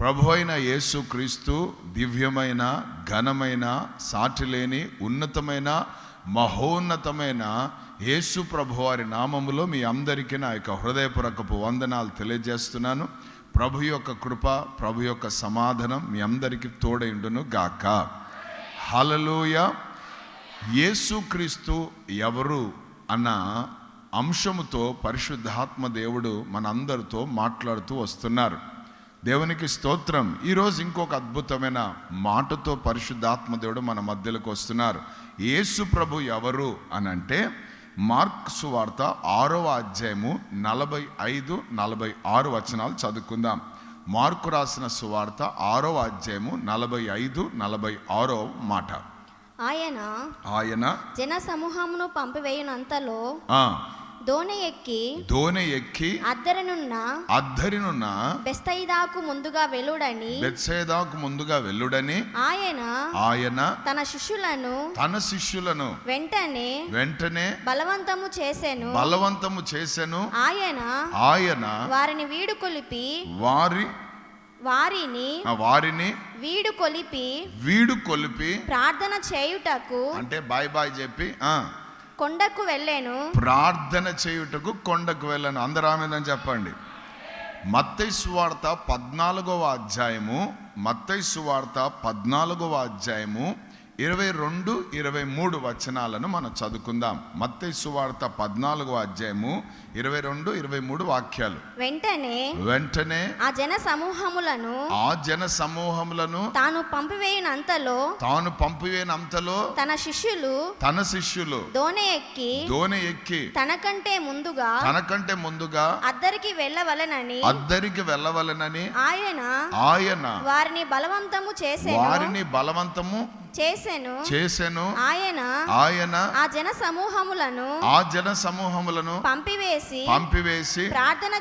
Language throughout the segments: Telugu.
ప్రభు అయిన యేసుక్రీస్తు దివ్యమైన, ఘనమైన, సాటిలేని, ఉన్నతమైన, మహోన్నతమైన యేసు ప్రభు వారి నామములో మీ అందరికీ నా యొక్క హృదయపూర్వకపు వందనాలు తెలియజేస్తున్నాను. ప్రభు యొక్క కృప, ప్రభు యొక్క సమాధానం మీ అందరికీ తోడైండును గాక. హల్లెలూయా. యేసుక్రీస్తు ఎవరు అన్న అంశముతో పరిశుద్ధాత్మ దేవుడు మనందరితో మాట్లాడుతూ వస్తున్నారు. దేవునికి స్తోత్రం. ఈరోజు ఇంకొక అద్భుతమైన మాటతో పరిశుద్ధాత్మ దేవుడు మన మధ్యలోకి వస్తున్నారు. యేసు ప్రభు ఎవరు అని అంటే మార్కు సువార్త 6వ అధ్యాయము 45-46 వచనాలు చదువుకుందాం. మార్కు రాసిన సువార్త 6వ అధ్యాయము 45-46 మాట. ఆయన జన సమూహమును పంపివేయునంతలో దోణి ఎక్కి అద్దరినున్న బెత్సయిదాకు ముందుగా వెళ్ళుడని ఆయన తన శిష్యులను వెంటనే బలవంతము చేసెను. ఆయన వారిని వీడు కొలిపి ప్రార్థన చేయుటకు, అంటే బాయ్ చెప్పి కొండకు వెళ్ళాను. ప్రార్థన చేయుటకు కొండకు వెళ్ళాను. అందరూ ఆమేన్ చెప్పండి. మత్తయి సువార్త 14వ అధ్యాయము 22-23 వచనాలను మనం చదువుకుందాం. మత్తయి సువార్త 14వ అధ్యాయము 22-23 వాక్యాలు. వెంటనే ఆ జన సమూహములను తాను పంపివేయనంతలో తన శిష్యులు దోణి ఎక్కి తనకంటే ముందుగా అద్దరికి వెళ్ళవలెనని ఆయన వారిని బలవంతము చేసెను. ఆయన ఆ జన సమూహములను పంపివేసి ప్రార్థన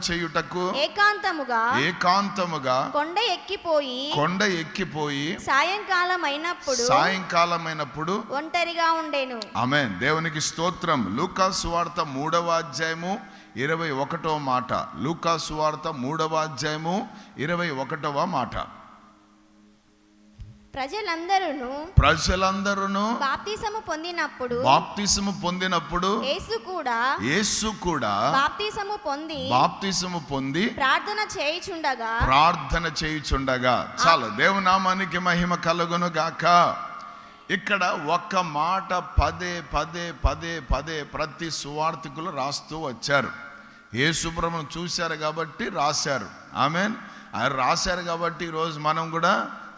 చేయుటకు ఏకాంతముగా కొండ ఎక్కిపోయి సాయంకాలమైనప్పుడు ఒంటరిగా ఉండెను. ఆమేన్. దేవునికి స్తోత్రం. లూకా సువార్త 3వ అధ్యాయము 21వ మాట. లూకా సువార్త 3వ అధ్యాయము 21వ మాట. ప్రజలందరూ బాప్తిసము పొందినప్పుడు యేసు కూడా బాప్తిసము పొంది ప్రార్థన చేయుచుండగా. చాలా దేవుని నామానికి మహిమ కలుగును గాక. ఇక్కడ ఒక్క మాట పదే ప్రతి సువార్తికులు రాస్తూ వచ్చారు. యేసు ప్రభువును చూశారు కాబట్టి రాశారు. ఆమేన్. ఆయన రాశారు కాబట్టి ఈరోజు మనం కూడా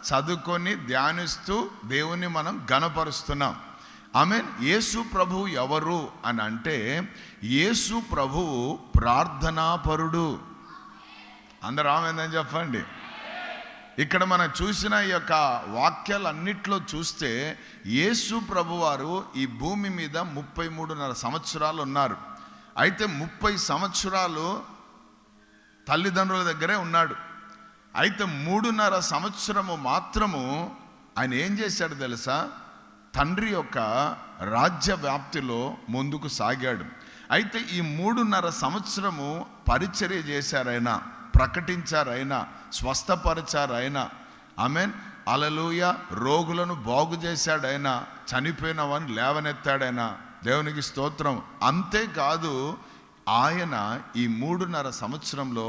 చదువుకొని ధ్యానిస్తూ దేవుని మనం ఘనపరుస్తున్నాం. ఆమేన్. యేసు ప్రభువు ఎవరు అని అంటే యేసు ప్రభువు ప్రార్థనాపరుడు. అందరూ ఆమేన్ అని చెప్పండి. ఇక్కడ మనం చూసిన ఈ యొక్క వాక్యాలన్నిట్లో చూస్తే యేసు ప్రభువారు ఈ భూమి మీద 33.5 సంవత్సరాలు ఉన్నారు. అయితే 30 సంవత్సరాలు తల్లిదండ్రుల దగ్గరే ఉన్నాడు. అయితే 3.5 సంవత్సరము మాత్రము ఆయన ఏం చేశాడు తెలుసా? తండ్రి యొక్క రాజ్య వ్యాప్తిలో ముందుకు సాగాడు. అయితే ఈ 3.5 సంవత్సరము పరిచర్య చేశారైనా, ప్రకటించారైనా, స్వస్థపరిచారైనా. ఆమేన్. హల్లెలూయా. రోగులను బాగు చేశాడైనా, చనిపోయిన వారిని లేవనెత్తాడైనా. దేవునికి స్తోత్రం. అంతేకాదు ఆయన ఈ 3.5 సంవత్సరంలో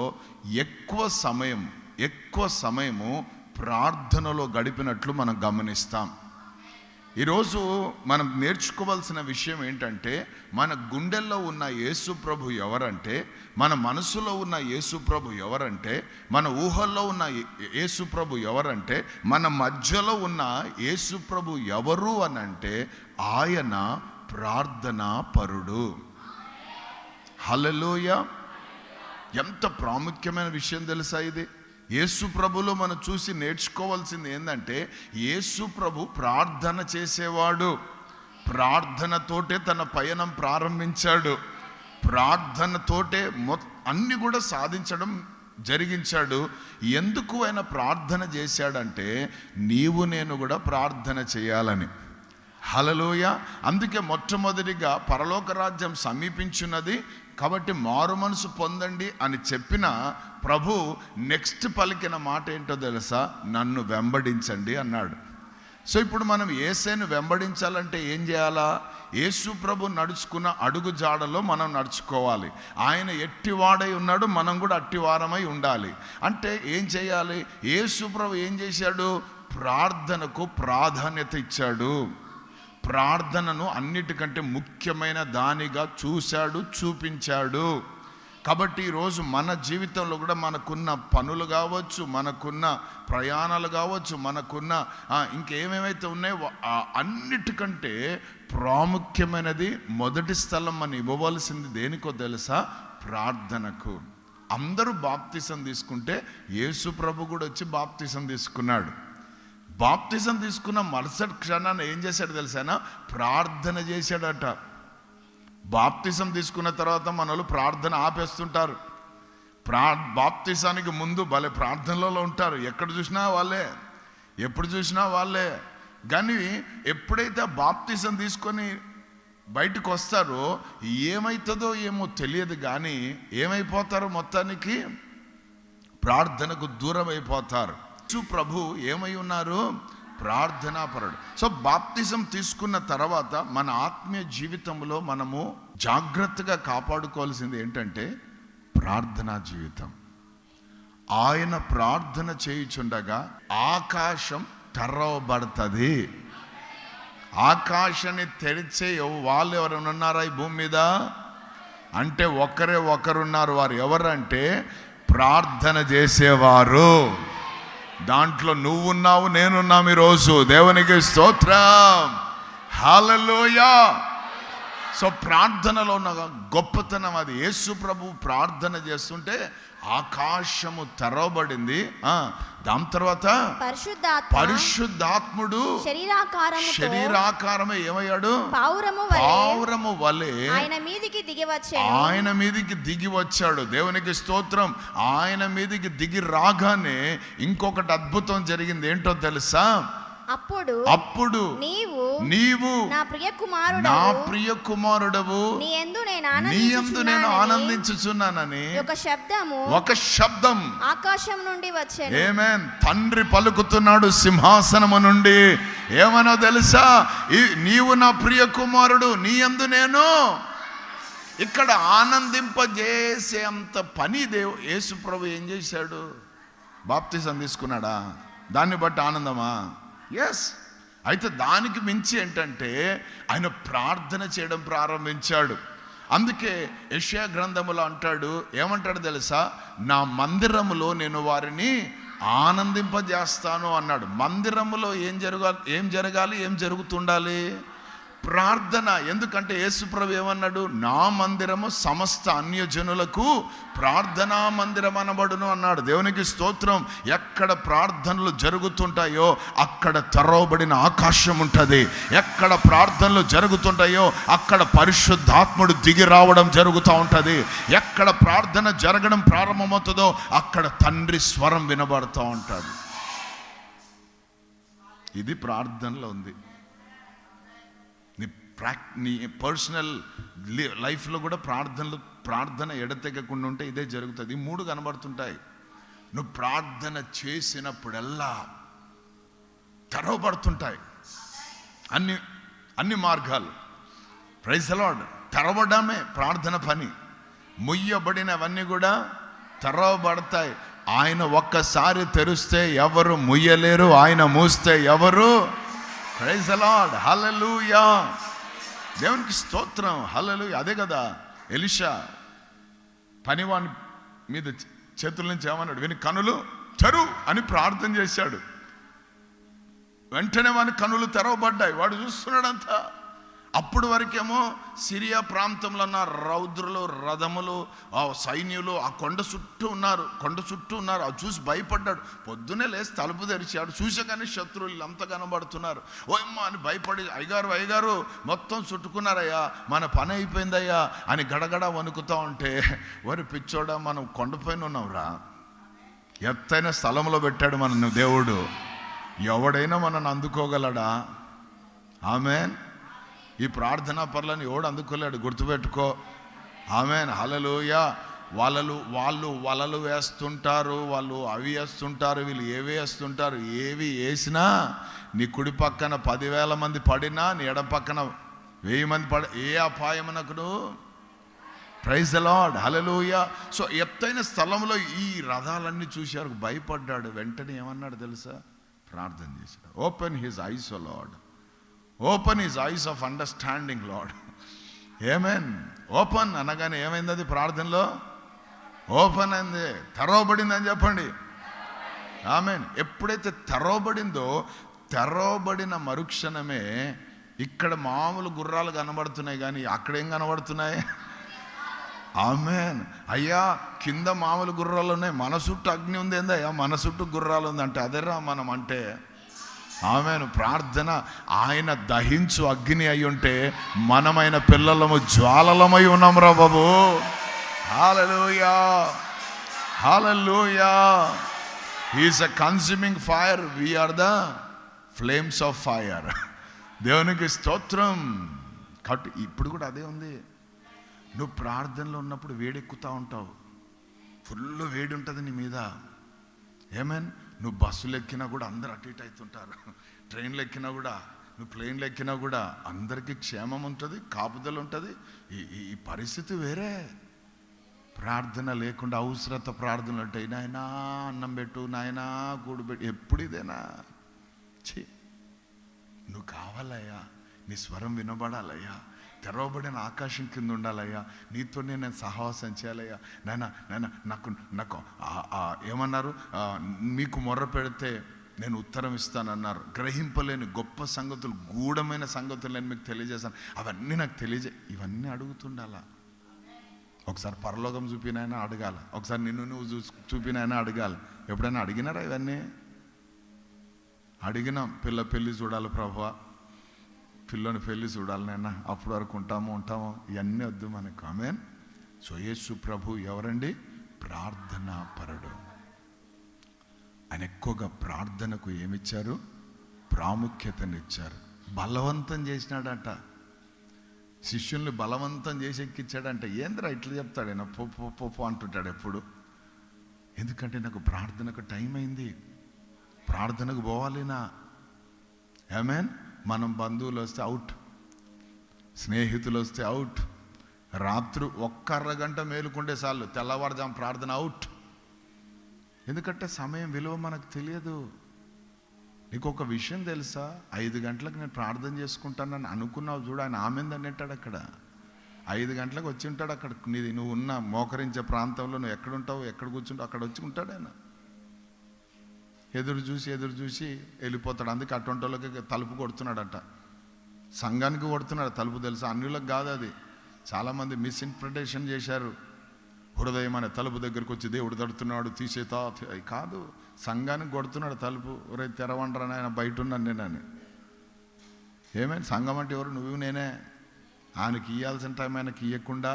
ఎక్కువ సమయము ప్రార్థనలో గడిపినట్లు మనం గమనిస్తాం. ఈరోజు మనం నేర్చుకోవాల్సిన విషయం ఏంటంటే మన గుండెల్లో ఉన్న యేసు ప్రభు ఎవరంటే, మన మనసులో ఉన్న యేసు ప్రభు ఎవరంటే, మన ఊహల్లో ఉన్న యేసు ప్రభు ఎవరంటే, మన మధ్యలో ఉన్న యేసు ప్రభు ఎవరు అని అంటే ఆయన ప్రార్థనా పరుడు. హల్లెలూయా. ఎంత ప్రాముఖ్యమైన విషయం తెలుసా ఇది? యేసు ప్రభులో మనం చూసి నేర్చుకోవాల్సింది ఏంటంటే యేసు ప్రభు ప్రార్థన చేసేవాడు. ప్రార్థనతోటే తన పయనం ప్రారంభించాడు. ప్రార్థనతోటే అన్ని కూడా జరిగించాడు. ఎందుకు ఆయన ప్రార్థన చేశాడంటే నీవు నేను కూడా ప్రార్థన చేయాలని. హల్లెలూయా. అందుకే మొట్టమొదటిగా పరలోక రాజ్యం సమీపించున్నది, కాబట్టి మారు మనసు పొందండి అని చెప్పిన ప్రభు నెక్స్ట్ పలికిన మాట ఏంటో తెలుసా? నన్ను వెంబడించండి అన్నాడు. సో ఇప్పుడు మనం యేసుని వెంబడించాలంటే ఏం చేయాలా? యేసు ప్రభు నడుచుకున్న అడుగు జాడలో మనం నడుచుకోవాలి. ఆయన ఎట్టివాడై ఉన్నాడు, మనం కూడా అట్టివారమై ఉండాలి. అంటే ఏం చేయాలి? యేసు ప్రభు ఏం చేశాడు? ప్రార్థనకు ప్రాధాన్యత ఇచ్చాడు. ప్రార్థనను అన్నిటికంటే ముఖ్యమైన దానిగా చూపించాడు. కాబట్టి ఈరోజు మన జీవితంలో కూడా మనకున్న పనులు కావచ్చు, మనకున్న ప్రయాణాలు కావచ్చు, మనకున్న ఇంకేమేమైతే ఉన్నాయో అన్నిటికంటే ప్రాముఖ్యమైనది మొదటి స్థలం మనం ఇవ్వవలసింది దేనికో తెలుసా? ప్రార్థనకు. అందరూ బాప్తిసం తీసుకుంటే యేసు ప్రభు కూడా వచ్చి బాప్తిసం తీసుకున్నాడు. బాప్తిసం తీసుకున్న మరుసటి క్షణాన్ని ఏం చేశాడు తెలుసానా? ప్రార్థన చేశాడట. బాప్తిసం తీసుకున్న తర్వాత మనలు ప్రార్థన ఆపేస్తుంటారు. బాప్తిసానికి ముందు భలే ప్రార్థనలలో ఉంటారు. ఎక్కడ చూసినా వాళ్ళే, ఎప్పుడు చూసినా వాళ్ళే. కానీ ఎప్పుడైతే బాప్తిసం తీసుకొని బయటకు వస్తారో ఏమవుతుందో ఏమో తెలియదు, కానీ ఏమైపోతారో మొత్తానికి ప్రార్థనకు దూరం అయిపోతారు. ప్రభు ఏమై ఉన్నారు? ప్రార్థనాపరుడు. సో బాప్తిజం తీసుకున్న తర్వాత మన ఆత్మీయ జీవితంలో మనము జాగ్రత్తగా కాపాడుకోవాల్సింది ఏంటంటే ప్రార్థనా జీవితం. ఆయన ప్రార్థన చేయుచుండగా ఆకాశం తెరవబడుతుంది. ఆకాశాన్ని తెరిచే వాళ్ళు ఎవరైనా ఉన్నారా ఈ భూమి మీద అంటే ఒక్కరే ఒకరున్నారు. వారు ఎవరంటే ప్రార్థన చేసేవారు. దాంట్లో నువ్వున్నావు, నేనున్నాం. ఈరోజు దేవునికి స్తోత్రం, హల్లెలూయా. సో ప్రార్థనలో ఉన్న గొప్పతనం అది. యేసు ప్రభు ప్రార్థన చేస్తుంటే ఆకాశము తెరవబడింది. దాని తర్వాత పరిశుద్ధాత్ముడు శరీరాకారమే ఏమయ్యాడు? పావురము వలె ఆయన మీదికి దిగి వచ్చాడు. దేవునికి స్తోత్రం. ఆయన మీదికి దిగి రాగానే ఇంకొకటి అద్భుతం జరిగింది. ఏంటో తెలుసా? అప్పుడు నీవు నా ప్రియ కుమారుడవు, నీ యందు నేను ఆనందించుచున్నానని ఒక శబ్దం ఆకాశం నుండి వచ్చెను. ఆమేన్. తండ్రి పలుకుతున్నాడు సింహాసనము నుండి. ఏమనో తెలుసా? నీవు నా ప్రియ కుమారుడు, నీ యందు నేను. ఇక్కడ ఆనందింపజేసే అంత పని యేసు ప్రభు ఏం చేశాడు? బాప్తిజం తీసుకున్నాడా? దాన్ని బట్టి ఆనందమా? ఎస్. అయితే దానికి మించి ఏంటంటే ఆయన ప్రార్థన చేయడం ప్రారంభించాడు. అందుకే యెషయా గ్రంథములో అంటాడు, ఏమంటాడు తెలుసా? నా మందిరములో నేను వారిని ఆనందింపజేస్తాను అన్నాడు. మందిరములో ఏం జరగాలి? ఏం జరుగుతుండాలి? ప్రార్థన. ఎందుకంటే యేసుప్రభు ఏమన్నాడు? నా మందిరము సమస్త అన్యజనులకు ప్రార్థనా మందిరం అనబడును అన్నాడు. దేవునికి స్తోత్రం. ఎక్కడ ప్రార్థనలు జరుగుతుంటాయో అక్కడ తెరవబడిన ఆకాశం ఉంటుంది. ఎక్కడ ప్రార్థనలు జరుగుతుంటాయో అక్కడ పరిశుద్ధాత్ముడు దిగి రావడం జరుగుతూ ఉంటుంది. ఎక్కడ ప్రార్థన జరగడం ప్రారంభమవుతుందో అక్కడ తండ్రి స్వరం వినబడుతూ ఉంటుంది. ఇది ప్రార్థనలో ఉంది. నీ పర్సనల్ లైఫ్లో కూడా ప్రార్థన ఎడతెగకుండా ఉంటే ఇదే జరుగుతుంది. ఈ మూడు కనబడుతుంటాయి. నువ్వు ప్రార్థన చేసినప్పుడల్లా తెరవబడుతుంటాయి అన్ని మార్గాలు. Praise the lord. తెరవడమే ప్రార్థన పని. ముయ్యబడినవన్నీ కూడా తెరవబడతాయి. ఆయన ఒక్కసారి తెరిస్తే ఎవరు ముయ్యలేరు, ఆయన మూస్తే ఎవరు. Praise the lord, hallelujah. దేవునికి స్తోత్రం, హల్లెలూయా. అదే కదా ఎలీషా పనివాని మీద చేతుల నుంచి ఏమన్నాడు? వీని కనులు తెరు అని ప్రార్థన చేశాడు. వెంటనే వాని కనులు తెరవబడ్డాయి. వాడు చూస్తున్నాడంతా. అప్పుడు వరకేమో సిరియా ప్రాంతంలో ఉన్న రౌద్రులు, రథములు, ఆ సైన్యులు ఆ కొండ చుట్టూ ఉన్నారు. అది చూసి భయపడ్డాడు. పొద్దునే లేచి తలుపు తెరిచాడు. చూసగానే శత్రువులు అంతా కనబడుతున్నారు. ఓయమ్మ అని భయపడి, అయ్యగారు మొత్తం చుట్టుకున్నారయ్యా, మన పని అయిపోయిందయ్యా అని గడగడ వణుకుతూ ఉంటే, వరి పిచ్చోడా, మనం కొండపైన ఉన్నావురా, ఎత్తైన స్థలంలో పెట్టాడు మన దేవుడు. ఎవడైనా మనల్ని అందుకోగలడా? ఆమేన్. ఈ ప్రార్థనా పనులను ఎవడు అందుకోలేడు. గుర్తుపెట్టుకో. ఆమేన్, హల్లెలూయా. వాళ్ళు వలలు వేస్తుంటారు, వాళ్ళు అవి వేస్తుంటారు, వీళ్ళు ఏవి వేస్తుంటారు. ఏవి వేసినా నీ కుడి పక్కన 10,000 మంది పడినా, నీ ఎడం పక్కన 1000 మంది ఏ అపాయమునకును. Praise the Lord, hallelujah. So ఎత్తైన స్థలంలో ఈ రథాలన్నీ చూశారు, భయపడ్డాడు. వెంటనే ఏమన్నాడు తెలుసా? ప్రార్థన చేశాడు. Open his eyes O Lord, open his eyes of understanding Lord. Amen. Open అనగానే ఏమైంది? అది ప్రార్థనలో ఓపెన్ అయింది, తెరవబడింది అని చెప్పండి. ఆమేన్. ఎప్పుడైతే తెరవబడిందో, తెరవబడిన మరుక్షణమే ఇక్కడ మామూలు గుర్రాలు కనబడుతున్నాయి, కానీ అక్కడేం కనబడుతున్నాయి? ఆమేన్. అయ్యా కింద మామూలు గుర్రాలు ఉన్నాయి, మన చుట్టూ అగ్ని ఉంది. ఏందయ్యా మన చుట్టూ గుర్రాలు ఉంది అంటే అదేరా మనం అంటే. ఆమేన్. ప్రార్థన ఆయన దహించు అగ్ని అయి ఉంటే మనమైన పిల్లలము జ్వాలలమై ఉన్నాం రా బాబు. Hallelujah, hallelujah. He is a consuming fire, we are the flames of fire. దేవునికి స్తోత్రం. కాబట్టి ఇప్పుడు కూడా అదే ఉంది. నువ్వు ప్రార్థనలో ఉన్నప్పుడు వేడెక్కుతూ ఉంటావు, ఫుల్ వేడి ఉంటుంది నీ మీద. ఏమేన్. నువ్వు బస్సులు ఎక్కినా కూడా అందరు అటు ఇటు అవుతుంటారు, ట్రైన్లు ఎక్కినా కూడా, నువ్వు ప్లేన్లు ఎక్కినా కూడా అందరికీ క్షేమం ఉంటుంది, కాపుదలు ఉంటుంది. ఈ పరిస్థితి వేరే. ప్రార్థన లేకుండా అవసరత ప్రార్థనలు ఉంటాయి. నాయనా అన్నం పెట్టు, నాయనా కూడబెట్టు, ఎప్పుడు ఇదేనా? నువ్వు కావాలయ్యా, నీ స్వరం వినబడాలయ్యా, తెరవబడిన ఆకాశం కింద ఉండాలయ్యా, నీతోనే నేను సహవాసం చేయాలయ్యా. నాయన నాకు ఏమన్నారు? మీకు మొర్ర పెడితే నేను ఉత్తరం ఇస్తానన్నారు. గ్రహింపలేని గొప్ప సంగతులు, గూఢమైన సంగతులు నేను మీకు తెలియజేశాను, అవన్నీ నాకు ఇవన్నీ అడుగుతుండాలా. ఒకసారి పరలోకం చూపినైనా అడగాల, ఒకసారి నిన్ను నువ్వు చూపినైనా అడగాలి. ఎప్పుడైనా అడిగినారా? ఇవన్నీ అడిగినాం. పెళ్ళి చూడాలి ప్రభువా, పిల్లని పెళ్ళి చూడాలి నాయన, అప్పటి వరకు ఉంటామో ఇవన్నీ వద్దు మనకు. ఆమేన్. సో యేసు ప్రభు ఎవరండి? ప్రార్థనా పరుడు. ఆయన ఎక్కువగా ప్రార్థనకు ఏమిచ్చారు? ప్రాముఖ్యతనిచ్చారు. బలవంతం చేసినాడంట, శిష్యుల్ని బలవంతం చేసి ఎక్కించాడంట. ఏంద్రా ఇట్లా చెప్తాడు ఆయన? పో అంటుంటాడు ఎప్పుడు. ఎందుకంటే నాకు ప్రార్థనకు టైం అయింది, ప్రార్థనకు పోవాలినా. ఆమేన్. మనం బంధువులు వస్తే అవుట్, స్నేహితులు వస్తే అవుట్, రాత్రి ఒక్క అరగంట మేలుకుంటే చాలు, తెల్లవారుజాము ప్రార్థన అవుట్. ఎందుకంటే సమయం విలువ మనకు తెలియదు. నీకు ఒక విషయం తెలుసా? 5 గంటలకు నేను ప్రార్థన చేసుకుంటానని అనుకున్నావు చూడు, ఆయన ఆమెందని అంటాడు. అక్కడ 5 గంటలకు వచ్చి ఉంటాడు. అక్కడ నువ్వు ఉన్న మోకరించే ప్రాంతంలో నువ్వు ఎక్కడుంటావు, ఎక్కడ కూర్చుంటావు, అక్కడ వచ్చి ఉంటాడు ఆయన. ఎదురు చూసి వెళ్ళిపోతాడు. అందుకే అటువంటి వాళ్ళకి తలుపు కొడుతున్నాడట, సంఘానికి కొడుతున్నాడు తలుపు. తెలుసా? అన్యులకు కాదు అది. చాలామంది మిస్ఇంటర్ప్రిటేషన్ చేశారు. హృదయం అనే తలుపు దగ్గరికి వచ్చి దేవుడు తడుతున్నాడు, తీసేతా కాదు, సంఘానికి కొడుతున్నాడు తలుపు. ఒరే తెరవండ్రని, ఆయన బయట ఉన్నాను నేనని. ఏమైనా సంఘం అంటే ఎవరు? నువ్వు నేనే. ఆయనకి ఇవ్వాల్సిన టైం ఆయనకి ఇవ్వకుండా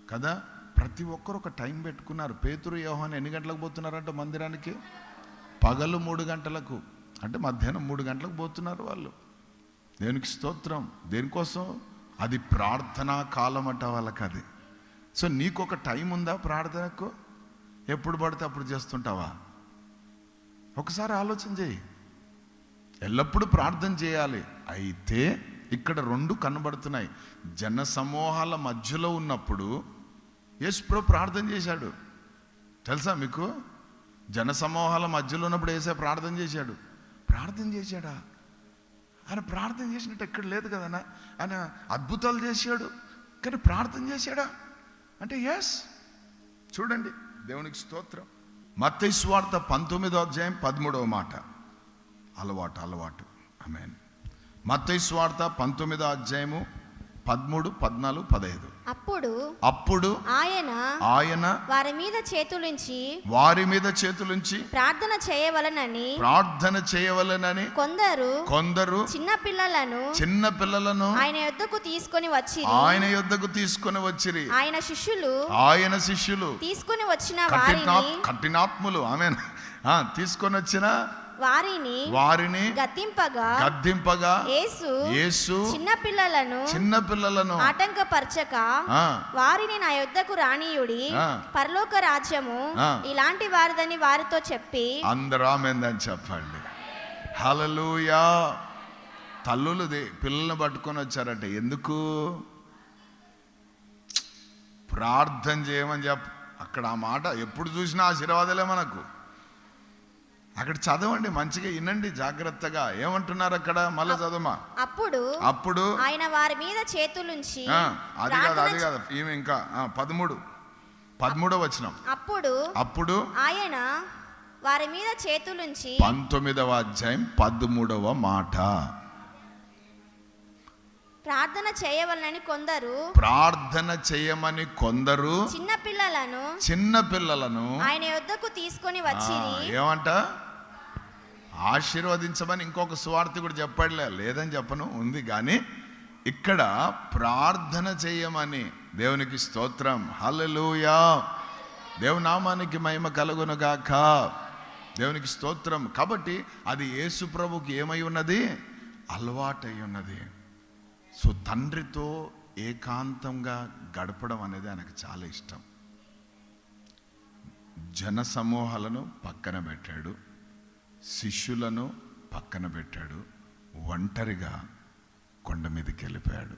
కదా. ప్రతి ఒక్కరు ఒక టైం పెట్టుకున్నారు. పేతురు యోహాను ఎన్ని గంటలకు పోతున్నారంటే మందిరానికి? పగలు 3 గంటలకు, అంటే మధ్యాహ్నం 3 గంటలకు పోతున్నారు వాళ్ళు. దేవునికి స్తోత్రం. దేనికోసం? అది ప్రార్థనా కాలం అంట వాళ్ళకి అది. సో నీకు ఒక టైం ఉందా ప్రార్థనకు? ఎప్పుడు పడితే అప్పుడు చేస్తుంటావా? ఒకసారి ఆలోచన చేయి. ఎల్లప్పుడూ ప్రార్థన చేయాలి. అయితే ఇక్కడ 2 కనబడుతున్నాయి. జన సమూహాల మధ్యలో ఉన్నప్పుడు యేసు ప్రార్థన చేశాడు. తెలుసా మీకు? జన సమూహాల మధ్యలో ఉన్నప్పుడు యేసే ప్రార్థన చేశాడు. ప్రార్థన చేశాడా? ఆయన ప్రార్థన చేసినట్టు ఎక్కడ లేదు కదన్నా. ఆయన అద్భుతాలు చేశాడు, కానీ ప్రార్థన చేశాడా అంటే ఎస్. చూడండి, దేవునికి స్తోత్రం. మత్తయి సువార్త 19వ అధ్యాయం 13వ మాట. అలవాటు. ఆమేన్. మత్తయి సువార్త 19వ అధ్యాయము 13, 14, 15. అప్పుడు ఆయన వారి మీద చేతులుంచి ప్రార్థన చేయవలనని కొందరు చిన్న పిల్లలను ఆయన యొద్దకు తీసుకొని వచ్చిరి. ఆయన శిష్యులు తీసుకొని వచ్చిన వారిని, కఠినాత్ములు ఆమేన్, తీసుకొని వచ్చిన వారిని గద్దింపగా యేసు చిన్న పిల్లలను ఆటంకపరచక వారిని నా యొద్దకు రానీయుడి, పరలోక రాజ్యము ఇలాంటి వారిదని వారితో చెప్పి. అందరూ ఆమేన్ చెప్పండి. హల్లెలూయా. తల్లులు పిల్లల్ని పట్టుకొని వచ్చారట. ఎందుకు? ప్రార్థన చేయమని అక్కడ ఆ మాట ఎప్పుడు చూసినా ఆశీర్వాదాలే మనకు. అక్కడ చదవండి, మంచిగా వినండి జాగ్రత్తగా. ఏమంటున్నారు అక్కడ? మళ్ళీ చదవమా. అప్పుడు ఆయన వారి మీద చేతులుంచి. అది కాదు ఈమె ఇంకా 13వ వచనం. అప్పుడు ఆయన వారి మీద చేతులుంచి. 19వ అధ్యాయం 13వ మాట. ప్రార్థన చేయమని కొందరు చిన్న పిల్లలను ఆయన యొద్దకు తీసుకొని వచ్చి. ఏమంట? ఆశీర్వదించమని ఇంకొక సువార్తికుడు చెప్పాడులే, లేదని చెప్పను, ఉంది. కానీ ఇక్కడ ప్రార్థన చేయమని. దేవునికి స్తోత్రం. హల్లెలూయా. దేవుని నామానికి మహిమ కలుగును గాక. దేవునికి స్తోత్రం. కాబట్టి అది యేసు ప్రభుకి ఏమై ఉన్నది? అలవాటై ఉన్నది. సో తండ్రితో ఏకాంతంగా గడపడం అనేది ఆయనకు చాలా ఇష్టం. జన సమూహాలను పక్కన పెట్టాడు, శిష్యులను పక్కన పెట్టాడు, ఒంటరిగా కొండ మీదకి వెళ్ళిపోయాడు.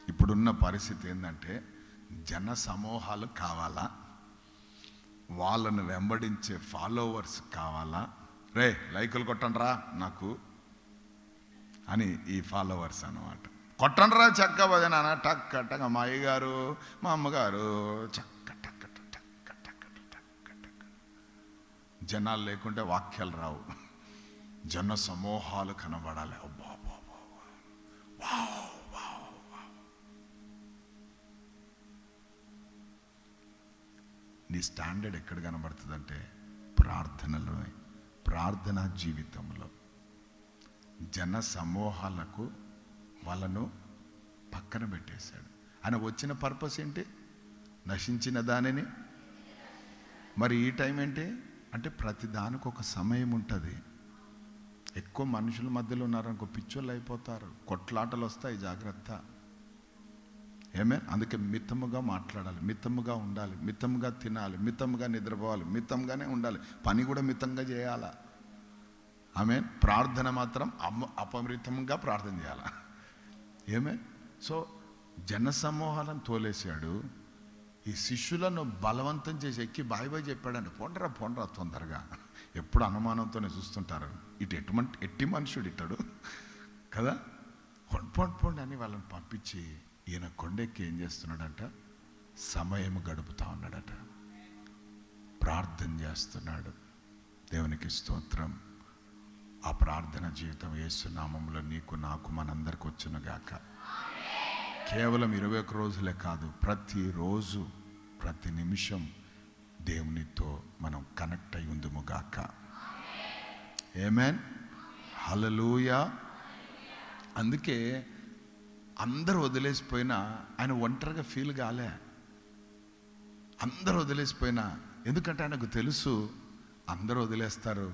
ఇప్పుడున్న పరిస్థితి ఏంటంటే జన సమూహాలు కావాలా, వాళ్ళను వెంబడించే ఫాలోవర్స్ కావాలా? రే లైకులు కొట్టండిరా నాకు అని ఈ ఫాలోవర్స్ అన్నమాట. కొట్టండిరా చక్క భజన టక్క టక్క. మా అయ్యగారు మా అమ్మగారు చక్క టక్క టక్క టక్క టక్క. జనాలు లేకుంటే వాక్యాలు రావు, జన సమూహాలు కనబడాలి. నీ స్టాండర్డ్ ఎక్కడ కనబడుతుందంటే ప్రార్థనలో, ప్రార్థనా జీవితంలో. జన సమూహాలకు వాళ్ళను పక్కన పెట్టేశాడు. ఆయన వచ్చిన పర్పస్ ఏంటి? నశించిన దానిని. మరి ఈ టైం ఏంటి అంటే ప్రతి దానికి ఒక సమయం ఉంటుంది. ఎక్కువ మనుషుల మధ్యలో ఉన్నారనుకో పిచ్చోళ్ళు అయిపోతారు, కొట్లాటలు వస్తాయి, జాగ్రత్త. అందుకే మితముగా మాట్లాడాలి, మితముగా ఉండాలి, మితముగా తినాలి, మితముగా నిద్రపోవాలి, మితంగానే ఉండాలి, పని కూడా మితంగా చేయాలా. ప్రార్థన మాత్రం అపమృతంగా ప్రార్థన చేయాలా. సో జన సమూహాలను తోలేశాడు. ఈ శిష్యులను బలవంతం చేసి ఎక్కి బాయ్ చెప్పాడంటే పోండ్రా తొందరగా. ఎప్పుడు అనుమానంతోనే చూస్తుంటారు, ఇటు ఎట్టి మనుషుడు ఇట్టాడు కదా, పొండి అని వాళ్ళని పంపించి ఈయన కొండెక్కి ఏం చేస్తున్నాడంట? సమయం గడుపుతా ఉన్నాడట, ప్రార్థన చేస్తున్నాడు. దేవునికి స్తోత్రం. ఆ ప్రార్థన జీవితం యేసు నామములో నీకు నాకు మనందరికి వచ్చునుగాక. కేవలం 21 రోజులే కాదు, ప్రతిరోజు ప్రతి నిమిషం దేవునితో మనం కనెక్ట్ అయి ఉందుముగాక. ఆమేన్. హల్లెలూయా. అందుకే అందరూ వదిలేసిపోయినా ఆయన ఒంటరిగా ఫీల్ కాలే. అందరూ వదిలేసిపోయినా, ఎందుకంటే ఆయనకు తెలుసు అందరూ వదిలేస్తారు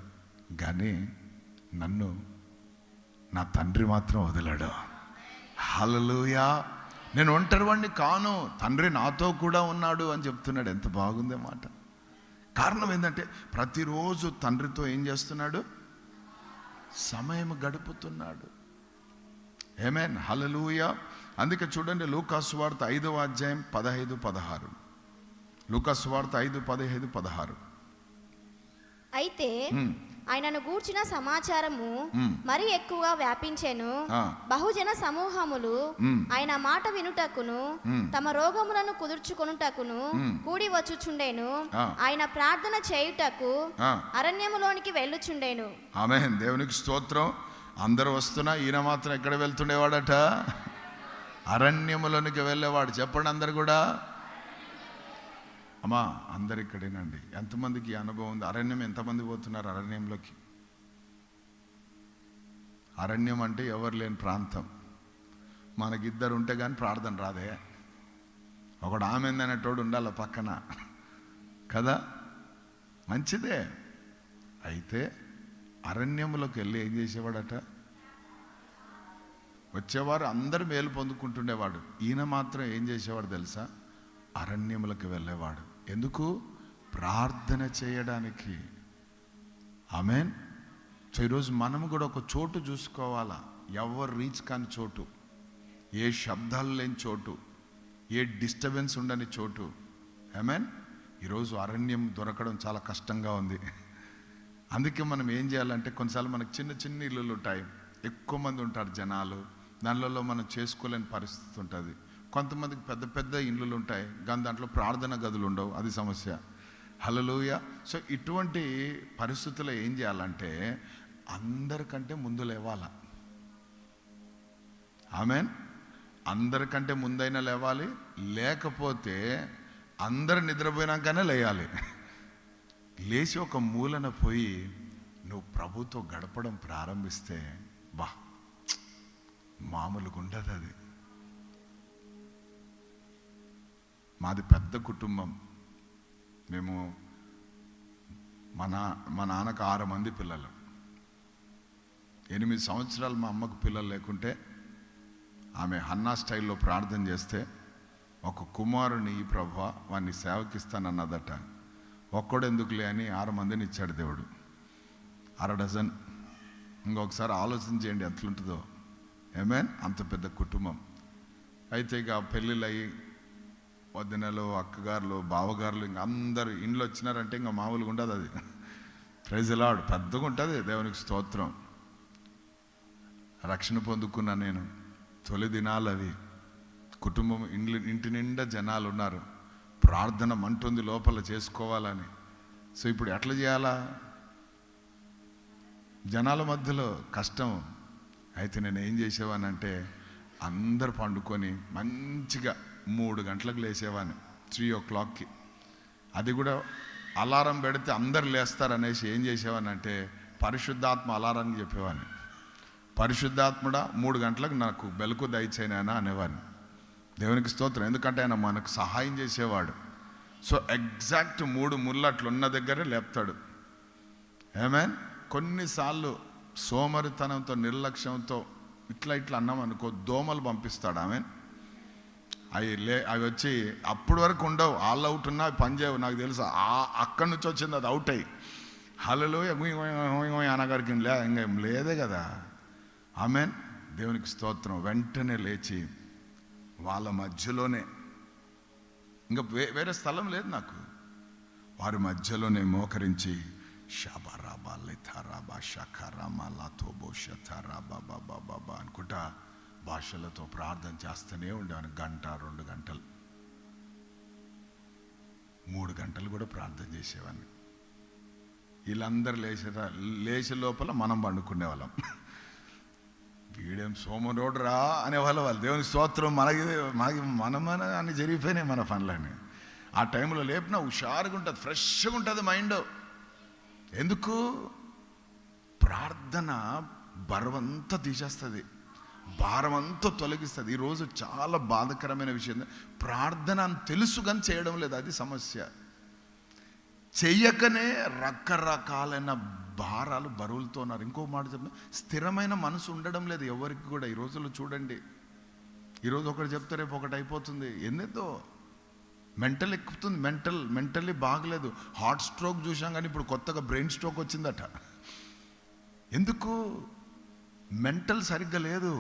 కానీ నన్ను నా తండ్రి మాత్రం వదిలాడు. హల్లెలూయా. నేను ఒంటరివాణ్ణి కాను, తండ్రి నాతో కూడా ఉన్నాడు అని చెప్తున్నాడు. ఎంత బాగుందే మాట. కారణం ఏంటంటే ప్రతిరోజు తండ్రితో ఏం చేస్తున్నాడు? సమయం గడుపుతున్నాడు. ఆమేన్. హల్లెలూయా. అందుకే చూడండి లూకా సువార్త 5వ అధ్యాయం 15-16. లూకా సువార్త 5:15-16. అయితే ఆయనను గూర్చిన సమాచారము మరి ఎక్కువగా వ్యాపించెను. బహుజన సమూహములు ఆయన మాట వినుటకును తమ రోగములను కుదుర్చుకొనుటకును కూడి వచ్చుచుండెను. ఆయన ప్రార్థన చేయుటకు అరణ్యములోనికి వెళ్ళుచుండెను. ఆమేన్. దేవునికి స్తోత్రం. అందరూ వస్తున్నా ఈయన మాత్రం ఎక్కడ వెళ్తుండేవాడట? అరణ్యములోనికి వెళ్ళేవాడు. చెప్పండి అందరు కూడా. అమ్మా అందరు ఇక్కడేనండి. ఎంతమందికి అనుభవం ఉంది? అరణ్యం ఎంతమంది పోతున్నారు అరణ్యంలోకి? అరణ్యం అంటే ఎవరు లేని ప్రాంతం. మనకిద్దరు ఉంటే కానీ ప్రార్థన రాదే. ఒకడు ఆమెందనేటోడు ఉండాలి పక్కన కదా. మంచిదే. అయితే అరణ్యంలోకి వెళ్ళి ఏం చేసేవాడట? వచ్చేవారు అందరు మేలు పొందుకుంటుండేవాడు. ఈయన మాత్రం ఏం చేసేవాడు తెలుసా? అరణ్యములకు వెళ్ళేవాడు. ఎందుకు? ప్రార్థన చేయడానికి. ఆమేన్. సో ఈరోజు మనము కూడా ఒక చోటు చూసుకోవాలా. ఎవరు రీచ్ కాని చోటు, ఏ శబ్దాలు లేని చోటు, ఏ డిస్టర్బెన్స్ ఉండని చోటు. ఆమేన్. ఈరోజు అరణ్యం దొరకడం చాలా కష్టంగా ఉంది. అందుకే మనం ఏం చేయాలంటే, కొన్నిసార్లు మనకు చిన్న చిన్న ఇల్లులు ఉంటాయి, ఎక్కువ మంది ఉంటారు జనాలు, దానిలో మనం చేసుకోలేని పరిస్థితి ఉంటుంది. కొంతమందికి పెద్ద పెద్ద ఇల్లులు ఉంటాయి కానీ దాంట్లో ప్రార్థన గదులు ఉండవు, అది సమస్య. హల్లెలూయా. సో ఇటువంటి పరిస్థితుల్లో ఏం చేయాలంటే అందరికంటే ముందు లేవాల. ఆమేన్. అందరికంటే ముందైనా లేవాలి, లేకపోతే అందరు నిద్రపోయినాకనే లేయాలి. లేచి ఒక మూలన పోయి నువ్వు ప్రభుతో గడపడం ప్రారంభిస్తే మామూలుగా ఉండదు అది. మాది పెద్ద కుటుంబం. మేము మా నాన్నకు 6 మంది పిల్లలు. 8 సంవత్సరాలు మా అమ్మకు పిల్లలు లేకుంటే ఆమె హన్నా స్టైల్లో ప్రార్థన చేస్తే ఒక కుమారుని ఈ ప్రభువా వాడిని సేవకిస్తానన్నదట. ఒక్కడెందుకులే అని 6 మందిని ఇచ్చాడు దేవుడు, 1/2 డజన్. ఇంకొకసారి ఆలోచించేయండి ఎట్లుంటుందో. ఆమేన్. అంత పెద్ద కుటుంబం. అయితే ఇక పెళ్ళిళ్ళు అయ్యి వదినలు, అక్కగారులు, బావగారులు ఇంకా అందరూ ఇంట్లో వచ్చినారంటే ఇంకా మామూలుగా ఉండదు అది. Praise the Lord. పెద్దగా ఉంటుంది. దేవునికి స్తోత్రం. రక్షణ పొందుకున్నా నేను. తొలి దినాలు అవి. కుటుంబం ఇంటి నిండా జనాలు ఉన్నారు. ప్రార్థన మంటుంది లోపల చేసుకోవాలని. సో ఇప్పుడు ఎట్లా చేయాలా? జనాల మధ్యలో కష్టం. అయితే నేను ఏం చేసేవానంటే అందరు పండుకొని మంచిగా 3 గంటలకు లేచేవాడిని, 3 o'clockకి. అది కూడా అలారం పెడితే అందరు లేస్తారనేసి ఏం చేసేవానంటే పరిశుద్ధాత్మ అలారాన్ని చెప్పేవాడిని. పరిశుద్ధాత్ముడా 3 గంటలకు నాకు బెలుకు దయచేయనా అనేవాడిని. దేవునికి స్తోత్రం. ఎందుకంటే ఆయన మనకు సహాయం చేసేవాడు. సో ఎగ్జాక్ట్ 3 ముళ్ళు అట్లున్న దగ్గరే లేపుతాడు. ఆమేన్. కొన్నిసార్లు సోమరితనంతో, నిర్లక్ష్యంతో ఇట్లా అన్నాం అనుకో, దోమలు పంపిస్తాడు. ఆమేన్. అవి వచ్చి అప్పటి వరకు ఉండవు, ఆల్ అవుట్ ఉన్నా అవి పనిచేయవు. నాకు తెలుసు అక్కడి నుంచి వచ్చింది అది అవుట్ అయ్యి. హల్లెలూయా అనగారికి ఇంకా లేదే కదా. ఆమేన్. దేవునికి స్తోత్రం. వెంటనే లేచి వాళ్ళ మధ్యలోనే, ఇంకా వేరే స్థలం లేదు నాకు, వారి మధ్యలోనే మోకరించి అనుకుంటా భాషలతో ప్రార్థన చేస్తూనే ఉండేవాను. 1 2 గంటలు, 3 గంటలు కూడా ప్రార్థన చేసేవాడిని. వీళ్ళందరూ లేచే లోపల మనం పండుకునేవాళ్ళం. వీడేం సోమరోడు రా అనేవాళ్ళు వాళ్ళు. దేవుని స్తోత్రం. మన అన్ని జరిగిపోయినాయి మన పనులని. ఆ టైంలో లేపినా హుషారుగా ఉంటుంది, ఫ్రెష్గా ఉంటుంది మైండ్. ఎందుకు? ప్రార్థన బరువంతా తీసేస్తుంది, భారం అంతా తొలగిస్తుంది. ఈరోజు చాలా బాధకరమైన విషయం, ప్రార్థన అని తెలుసు కానీ చేయడం లేదు, అది సమస్య. చెయ్యకనే రకరకాలైన భారాలు, బరువులతో ఉన్నారు. ఇంకో మాట చెప్తున్నా, స్థిరమైన మనసు ఉండడం లేదు ఎవరికి కూడా. ఈ రోజుల్లో చూడండి, ఈరోజు ఒకటి చెప్తే రేపు ఒకటి అయిపోతుంది. ఎందుతో మెంటల్ ఎక్కుతుంది, మెంటల్లీ బాగలేదు. హార్ట్ స్ట్రోక్ చూసాం కానీ ఇప్పుడు కొత్తగా బ్రెయిన్ స్ట్రోక్ వచ్చిందట. ఎందుకు? మెంటల్ సరిగ్గా లేదు.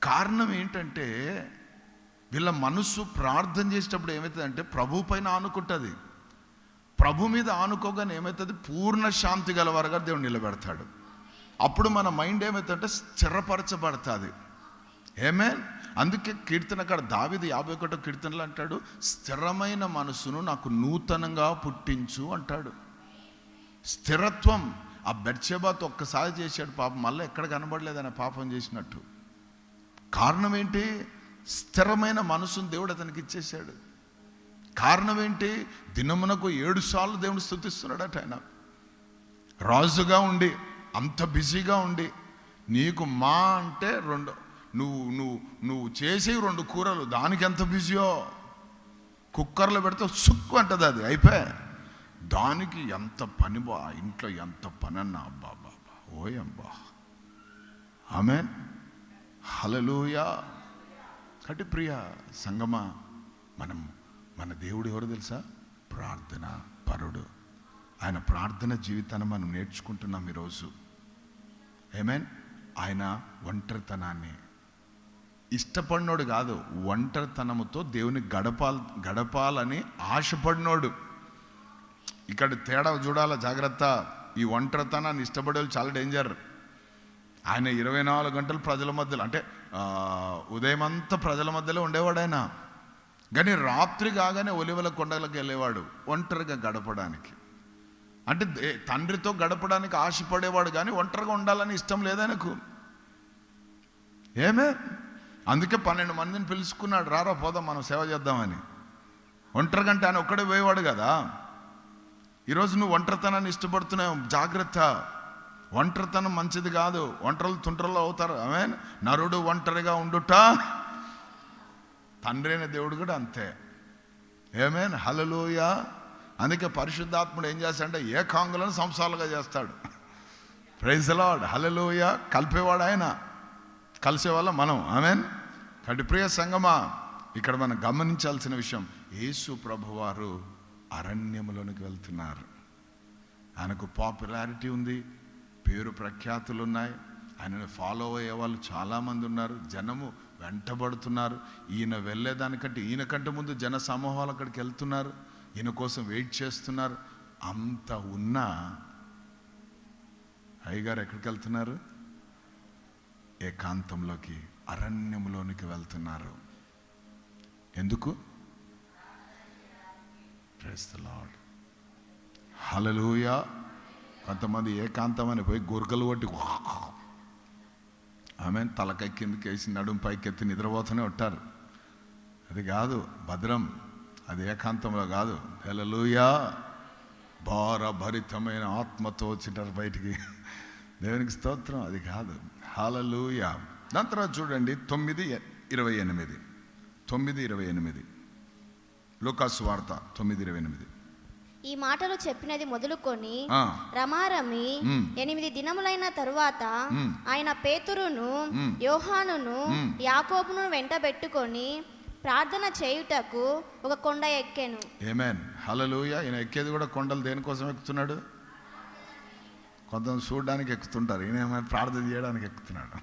కారణం ఏంటంటే వీళ్ళ మనసు ప్రార్థన చేసేటప్పుడు ఏమవుతుందంటే ప్రభు పైన ఆనుకుంటుంది. ప్రభు మీద ఆనుకోగానే ఏమవుతుంది? పూర్ణ శాంతి గలవారుగా దేవుడు నిలబెడతాడు. అప్పుడు మన మైండ్ ఏమవుతుందంటే స్థిరపరచబడుతుంది. ఆమేన్. అందుకే కీర్తనకాడ దావీదు 51వ కీర్తనలో అంటాడు, స్థిరమైన మనసును నాకు నూతనంగా పుట్టించు అంటాడు. స్థిరత్వం. ఆ బెత్షెబాతో ఒక్కసారి చేశాడు పాపం, మళ్ళీ ఎక్కడ కనబడలేదు ఆయన పాపం చేసినట్టు. కారణం ఏంటి? స్థిరమైన మనసును దేవుడు అతనికి ఇచ్చేశాడు. కారణం ఏంటి? దినమునకు 7 సార్లు దేవుడు స్తుతిస్తున్నాడట. ఆయన రాజుగా ఉండి, అంత బిజీగా ఉండి, నీకు మా అంటే నువ్వు చేసే 2 కూరలు, దానికి ఎంత బిజీయో. కుక్కర్లో పెడితే సుక్కు అంటది, అది అయిపోయా. దానికి ఎంత పని బా, ఇంట్లో ఎంత పని అన్నా, అబ్బా బాబా ఓయబ్బా, ఆమేన్, హల్లెలూయా. కటి ప్రియ సంగమా, మన దేవుడు ఎవరు తెలుసా? ప్రార్థన పరుడు. ఆయన ప్రార్థన జీవితాన్ని మనం నేర్చుకుంటున్నాం ఈరోజు. ఆమేన్. ఆయన ఒంటరితనాన్ని ఇష్టపడినోడు కాదు, ఒంటరితనముతో దేవుని గడపాలని ఆశపడినోడు. ఇక్కడ తేడా చూడాల, జాగ్రత్త. ఈ ఒంటరితనాన్ని ఇష్టపడే వాళ్ళు చాలా డేంజర్. ఆయన 24 గంటలు ప్రజల మధ్యలో, అంటే ఉదయం అంతా ప్రజల మధ్యలో ఉండేవాడు ఆయన. కానీ రాత్రి కాగానే ఒలివల కొండలకు వెళ్ళేవాడు ఒంటరిగా గడపడానికి. అంటే తండ్రితో గడపడానికి ఆశపడేవాడు, కానీ ఒంటరిగా ఉండాలని ఇష్టం లేదు ఆయనకు. ఏమే, అందుకే 12 మందిని పిలుచుకున్నాడు, రారా పోదాం మనం సేవ చేద్దామని. ఒంటరిగా అంటే ఆయన ఒక్కడే పోయేవాడు కదా. ఈరోజు నువ్వు ఒంటరితనాన్ని ఇష్టపడుతున్నావు, జాగ్రత్త. ఒంటరితనం మంచిది కాదు. ఒంటరులు తుంటరులు అవుతారు. ఆమేన్. నరుడు ఒంటరిగా ఉండుట, తండ్రి అయిన దేవుడు కూడా అంతే. ఆమేన్, హల్లెలూయా. అందుకే పరిశుద్ధాత్ముడు ఏం చేస్తాడంటే ఏకాంగులను సంసాలుగా చేస్తాడు. ప్రైజ్ ది లార్డ్, హల్లెలూయా. కలిపేవాడు ఆయన, కలిసేవాళ్ళ మనం. ఆమేన్. కటి ప్రియ సంగమా, ఇక్కడ మనం గమనించాల్సిన విషయం, యేసు ప్రభువారు అరణ్యములోనికి వెళ్తున్నారు. ఆయనకు పాపులారిటీ ఉంది, పేరు ప్రఖ్యాతులు ఉన్నాయి, ఆయనను ఫాలో అయ్యే వాళ్ళు చాలామంది ఉన్నారు, జనము వెంటబడుతున్నారు. ఈయన వెళ్ళేదానికంటే ఈయనకంటే ముందు జన సమూహాలు అక్కడికి వెళ్తున్నారు, ఈయన కోసం వెయిట్ చేస్తున్నారు. అంత ఉన్నా అయ్యగారు ఎక్కడికి వెళ్తున్నారు? ఏకాంతంలోకి, అరణ్యంలోనికి వెళ్తున్నారు. ఎందుకు? ప్రైజ్ ది లార్డ్, హల్లెలూయా. కొంతమంది ఏకాంతం అని పోయి గురకలు కొట్టి ఆమేన్ తలకై కిందకి వేసి నడుము పైకెత్తి నిద్రపోతూనే ఉంటారు. అది కాదు భద్రం, అది ఏకాంతంలో కాదు. హల్లెలూయా. భారభరితమైన ఆత్మతో వచ్చింటారు బయటికి, దేవునికి స్తోత్రం. అది కాదు, హల్లెలూయా. దాని తర్వాత చూడండి 9:28 లూకాసు వార్త 9:28. ఈ మాటలు చెప్పినది మొదలుకొని రమారమి 8 దినములైన తరువాత ఆయన పేతురును యోహానును యాకోబును వెంటబెట్టుకొని ప్రార్థన చేయుటకు ఒక కొండ ఎక్కెను. ఆమేన్, హల్లెలూయా. ఈయన ఎక్కేది కూడా కొండలు దేనికోసం ఎక్కుతున్నాడు? కొంతమంది చూడడానికి ఎక్కుతుంటారు, ఈయన ఏమైనా ప్రార్థన చేయడానికి ఎక్కుతున్నాడు.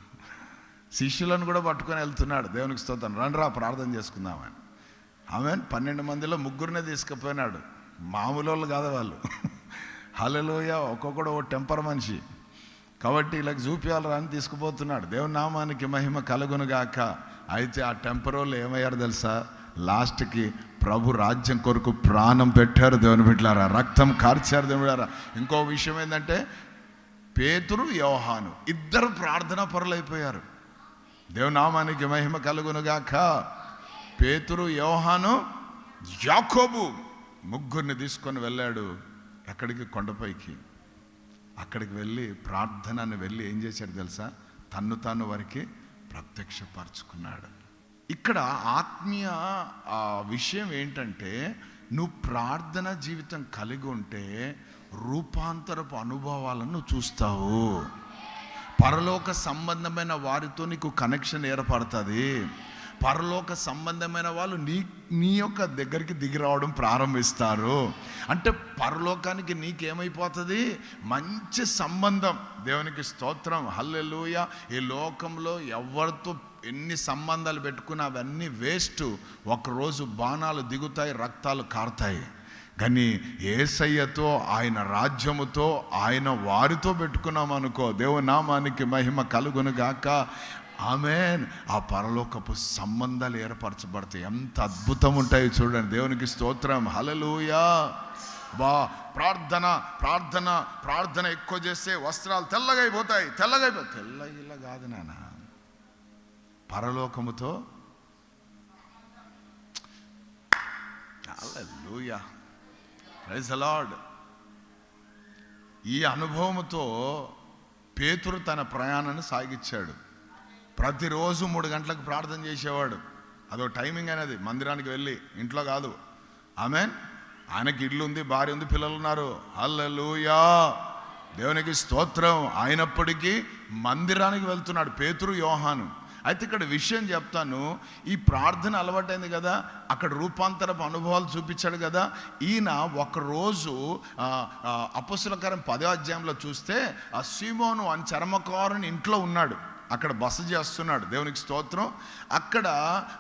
శిష్యులను కూడా పట్టుకొని వెళ్తున్నాడు, దేవునికి స్తోత్రం, రండ్రా ప్రార్థన చేసుకుందామని. ఆమేన్. 12 మందిలో 3 తీసుకుపోయినాడు. మామూలు వాళ్ళు కాదు వాళ్ళు. హల్లెలూయా. ఒక్కొక్కడు ఓ టెంపర్ మనిషి కాబట్టి ఇలా చూపించాలి అని తీసుకుపోతున్నాడు. దేవుని నామానికి మహిమ కలుగునుగాక. అయితే ఆ టెంపర్ వాళ్ళు ఏమయ్యారు తెలుసా? లాస్ట్కి ప్రభు రాజ్యం కొరకు ప్రాణం పెట్టారు దేవుని బిడ్డలారా, రక్తం కార్చారు దేవుని బిడ్డలారా. ఇంకో విషయం ఏంటంటే పేతురు యోహాను ఇద్దరు ప్రార్థనా పరులైపోయారు. దేవుని నామానికి మహిమ కలుగునుగాక. పేతురు, యోహాను, యాకోబు 3 తీసుకొని వెళ్ళాడు. ఎక్కడికి? కొండపైకి. అక్కడికి వెళ్ళి ప్రార్థనని వెళ్ళి ఏం చేశాడు తెలుసా? తాను వారికి ప్రత్యక్షపరచుకున్నాడు. ఇక్కడ ఆత్మీయ విషయం ఏంటంటే, నువ్వు ప్రార్థన జీవితం కలిగి ఉంటే రూపాంతరపు అనుభవాలను నువ్వు చూస్తావు. పరలోక సంబంధమైన వారితో నీకు కనెక్షన్ ఏర్పడుతుంది. పరలోక సంబంధమైన వాళ్ళు నీ యొక్క దగ్గరికి దిగి రావడం ప్రారంభిస్తారు. అంటే పరలోకానికి నీకేమైపోతుంది? మంచి సంబంధం. దేవునికి స్తోత్రం, హల్లెలూయా. ఈ లోకంలో ఎవరితో ఎన్ని సంబంధాలు పెట్టుకున్నా అవన్నీ వేస్ట్. ఒకరోజు బాణాలు దిగుతాయి, రక్తాలు కారుతాయి. కానీ యేసయ్యతో, ఆయన రాజ్యముతో, ఆయన వారితో పెట్టుకున్నాం అనుకో, దేవుని నామానికి మహిమ కలుగునుగాక. ఆమేన్. ఆ పరలోకపు సంబంధాలు ఏర్పరచబడతాయి. ఎంత అద్భుతం ఉంటాయి చూడండి. దేవునికి స్తోత్రం, హల్లెలూయా. ప్రార్థన ప్రార్థన ప్రార్థన ఎక్కువ చేస్తే వస్త్రాలు తెల్లగా అయిపోతాయి. తెల్లగిల్ల కాదు నాన్న, పరలోకముతో. హల్లెలూయా, ప్రైజ్ ది లార్డ్. ఈ అనుభవంతో పేతురు తన ప్రయాణాన్ని సాగించాడు. ప్రతిరోజు 3 గంటలకు ప్రార్థన చేసేవాడు. అదో టైమింగ్ అనేది, మందిరానికి వెళ్ళి, ఇంట్లో కాదు. ఆమేన్. ఆయనకి ఇల్లు ఉంది, భార్య ఉంది, పిల్లలు ఉన్నారు. హల్లెలూయా, దేవునికి స్తోత్రం. అయినప్పటికీ మందిరానికి వెళ్తున్నాడు పేతురు, యోహాను. అయితే ఇక్కడ విషయం చెప్తాను, ఈ ప్రార్థన అలవాటైంది కదా, అక్కడ రూపాంతరపు అనుభవాలు చూపించాడు కదా. ఈయన ఒకరోజు అపొస్తలుల కార్యం 10వ అధ్యాయంలో చూస్తే ఆ సీమోను అని చర్మకారుని ఇంట్లో ఉన్నాడు, అక్కడ బస చేస్తున్నాడు. దేవునికి స్తోత్రం. అక్కడ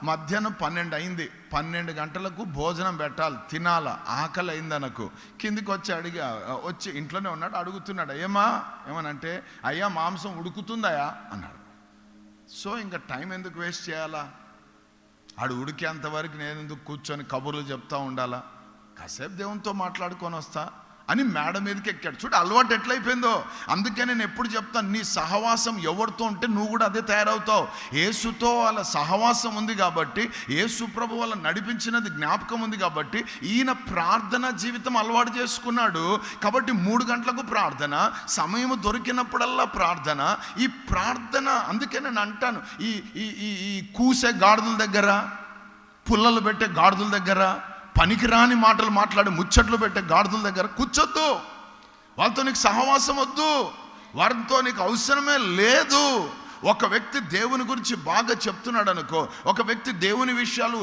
మధ్యాహ్నం 12 అయింది. 12 గంటలకు భోజనం పెట్టాలి, తినాల, ఆకలి అయింది అనకు. కిందికి వచ్చి ఇంట్లోనే ఉన్నాడు, అడుగుతున్నాడు, ఏమనంటే అయ్యా మాంసం ఉడుకుతుందయా అన్నాడు. సో ఇంకా టైం ఎందుకు వేస్ట్ చేయాలా, ఆడు ఉడికేంతవరకు నేను ఎందుకు కూర్చొని కబుర్లు చెప్తా ఉండాలా, కాసేపు దేవునితో మాట్లాడుకొని వస్తా అని మేడ మీదకి ఎక్కాడు. చూడు అలవాటు ఎట్లయిపోయిందో. అందుకే నేను ఎప్పుడు చెప్తాను, నీ సహవాసం ఎవరితో ఉంటే నువ్వు కూడా అదే తయారవుతావు. యేసుతో వాళ్ళ సహవాసం ఉంది కాబట్టి, యేసు ప్రభు వాళ్ళ నడిపించినది జ్ఞాపకం ఉంది కాబట్టి ఈయన ప్రార్థన జీవితం అలవాటు చేసుకున్నాడు. కాబట్టి 3 గంటలకు ప్రార్థన, సమయం దొరికినప్పుడల్లా ప్రార్థన. ఈ ప్రార్థన అందుకే నేను అంటాను, ఈ ఈ ఈ కూసే గాడిదల దగ్గర, పుల్లలు పెట్టే గాడిదల దగ్గర, పనికిరాని మాటలు మాట్లాడి ముచ్చట్లు పెట్టే గాడిదల దగ్గర కూర్చొద్దు. వాళ్ళతో నీకు సహవాసం వద్దు, వారితో నీకు అవసరమే లేదు. ఒక వ్యక్తి దేవుని గురించి బాగా చెప్తున్నాడు అనుకో, ఒక వ్యక్తి దేవుని విషయాలు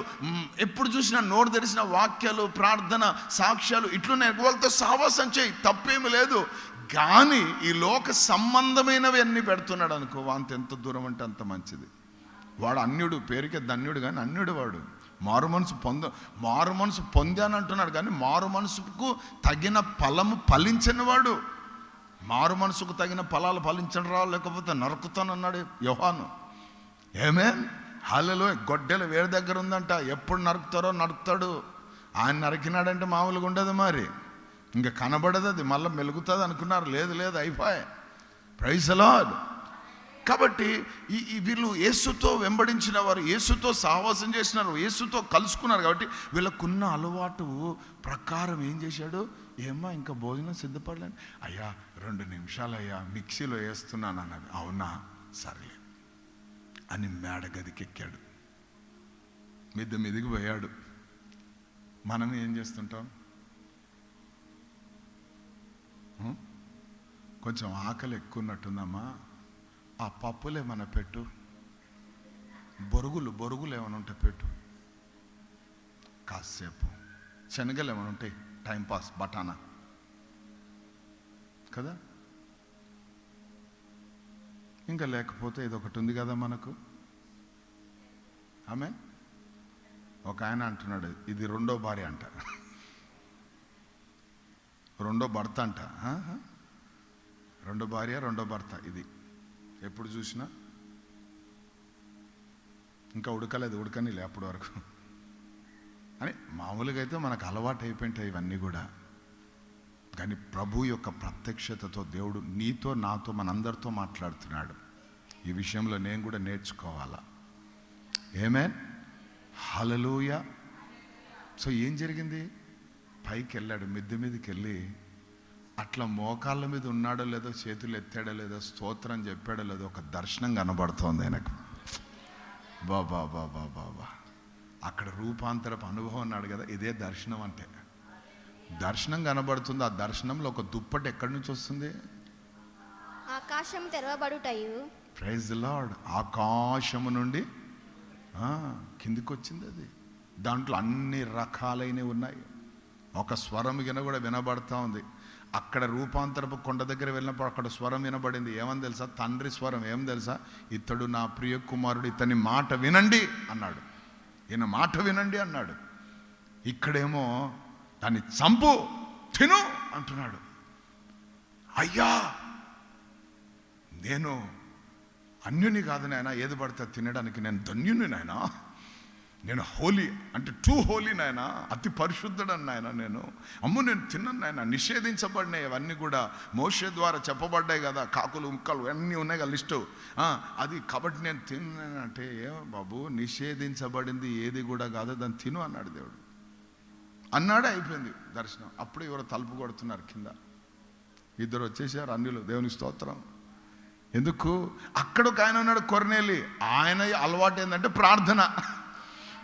ఎప్పుడు చూసినా నోరు తెరిసిన వాక్యాలు, ప్రార్థన, సాక్ష్యాలు ఇట్లున్నాయి, వాళ్ళతో సహవాసం చేయి, తప్పేమి లేదు. కానీ ఈ లోక సంబంధమైనవి అన్నీ పెడుతున్నాడు అనుకో, వాంత ఎంత దూరం అంటే అంత మంచిది. వాడు అన్యుడు, పేరుకే ధన్యుడు, కానీ అన్యుడు వాడు. మారు మనసు పొందాను అంటున్నాడు, కానీ మారు మనసుకు తగిన ఫలము ఫలించిన వాడు. మారు మనసుకు తగిన ఫలాలు ఫలించడం రా, లేకపోతే నరుకుతానన్నాడు యోహాను. హల్లెలూయా. గొడ్డెలు వేరే దగ్గర ఉందంట, ఎప్పుడు నరుకుతారో నరుకుతాడు. ఆయన నరికినాడంటే మామూలుగా ఉండదు, మరి ఇంకా కనబడదు, అది మళ్ళీ మెలుగుతుంది అనుకున్నారు. లేదు అయిపోయాయి. Praise the Lord. కాబట్టి వీళ్ళు యేసుతో వెంబడించిన వారు, యేసుతో సహవాసం చేసినారు, యేసుతో కలుసుకున్నారు. కాబట్టి వీళ్ళకున్న అలవాటు ప్రకారం ఏం చేశాడు, ఇంకా భోజనం సిద్ధపడలేని, అయ్యా 2 నిమిషాలు అయ్యా మిక్సీలో వేస్తున్నాను అన్నది. అవునా, సరేలే అని మేడ గదికి ఎక్కాడు, మిద్దె మీదికి పోయాడు. మనం ఏం చేస్తుంటాం, కొంచెం ఆకలి ఎక్కువ ఉన్నట్టుందమ్మా, ఆ పప్పులు ఏమైనా పెట్టు, బొరుగులు ఏమైనా ఉంటే పెట్టు, కాసేపు శనగలు ఏమైనా ఉంటాయి టైంపాస్, బఠానా కదా, ఇంకా లేకపోతే ఇది ఒకటి ఉంది కదా మనకు. ఆమె ఒక ఆయన అంటున్నాడు, ఇది 2వ భార్య అంట, 2వ భర్త అంట. 2వ భార్య 2వ భర్త. ఇది ఎప్పుడు చూసినా ఇంకా ఉడకనిలే అప్పటి వరకు అని మామూలుగా అయితే మనకు అలవాటు అయిపోయింటాయి ఇవన్నీ కూడా. కానీ ప్రభు యొక్క ప్రత్యక్షతతో దేవుడు నీతో నాతో మనందరితో మాట్లాడుతున్నాడు. ఈ విషయంలో నేను కూడా నేర్చుకోవాలా. ఆమేన్, హల్లెలూయా. సో ఏం జరిగింది, పైకి వెళ్ళాడు, మిద్దె మీదకి వెళ్ళి అట్లా మోకాళ్ళ మీద ఉన్నాడో లేదో, చేతులు ఎత్తాడో లేదో, స్తోత్రం చెప్పాడో లేదో, ఒక దర్శనం కనబడుతోంది ఆయనకు. బాబా అక్కడ రూపాంతరపు అనుభవం అన్నాడు కదా, ఇదే దర్శనం అంటే. దర్శనం కనబడుతుంది. ఆ దర్శనంలో ఒక దుప్పటి ఎక్కడి నుంచి వస్తుంది, ఆకాశం తెరవబడుటయు. Praise the lord. ఆకాశము నుండి కిందికి వచ్చింది అది. దాంట్లో అన్ని రకాలైనవి ఉన్నాయి. ఒక స్వరం కూడా వినబడతా ఉంది. అక్కడ రూపాంతరపు కొండ దగ్గర వెళ్ళినప్పుడు అక్కడ స్వరం వినబడింది. ఏమని తెలుసా, తండ్రి స్వరం. ఏం తెలుసా, ఇతడు నా ప్రియ కుమారుడు, ఇతని మాట వినండి అన్నాడు. ఈయన మాట వినండి అన్నాడు. ఇక్కడేమో దాన్ని చంపు తిను అంటున్నాడు. అయ్యా నేను అన్యుని కాదు నాయన, ఏది పడితే తినడానికి నేను ధన్యుని నాయన, నేను హోలీ అంటే టూ హోలీ నాయన, అతి పరిశుద్ధుడని నాయన నేను. నేను తిన్నాను నాయన, నిషేధించబడినాయి అవన్నీ కూడా మోషే ద్వారా చెప్పబడ్డాయి కదా, కాకులు ముక్కలు అన్నీ ఉన్నాయి కదా లిస్టు, అది కాబట్టి నేను తిన్నానంటే, ఏ బాబు నిషేధించబడింది ఏది కూడా కాదు, దాన్ని తిను అన్నాడు దేవుడు. అన్నాడే అయిపోయింది దర్శనం. అప్పుడు ఎవరో తలుపు కొడుతున్నారు కింద, 2 వచ్చేసారు అన్యులు. దేవుని స్తోత్రం. ఎందుకు, అక్కడ ఒక ఆయన ఉన్నాడు కొర్నేలి. ఆయన అలవాటు ఏంటంటే ప్రార్థన.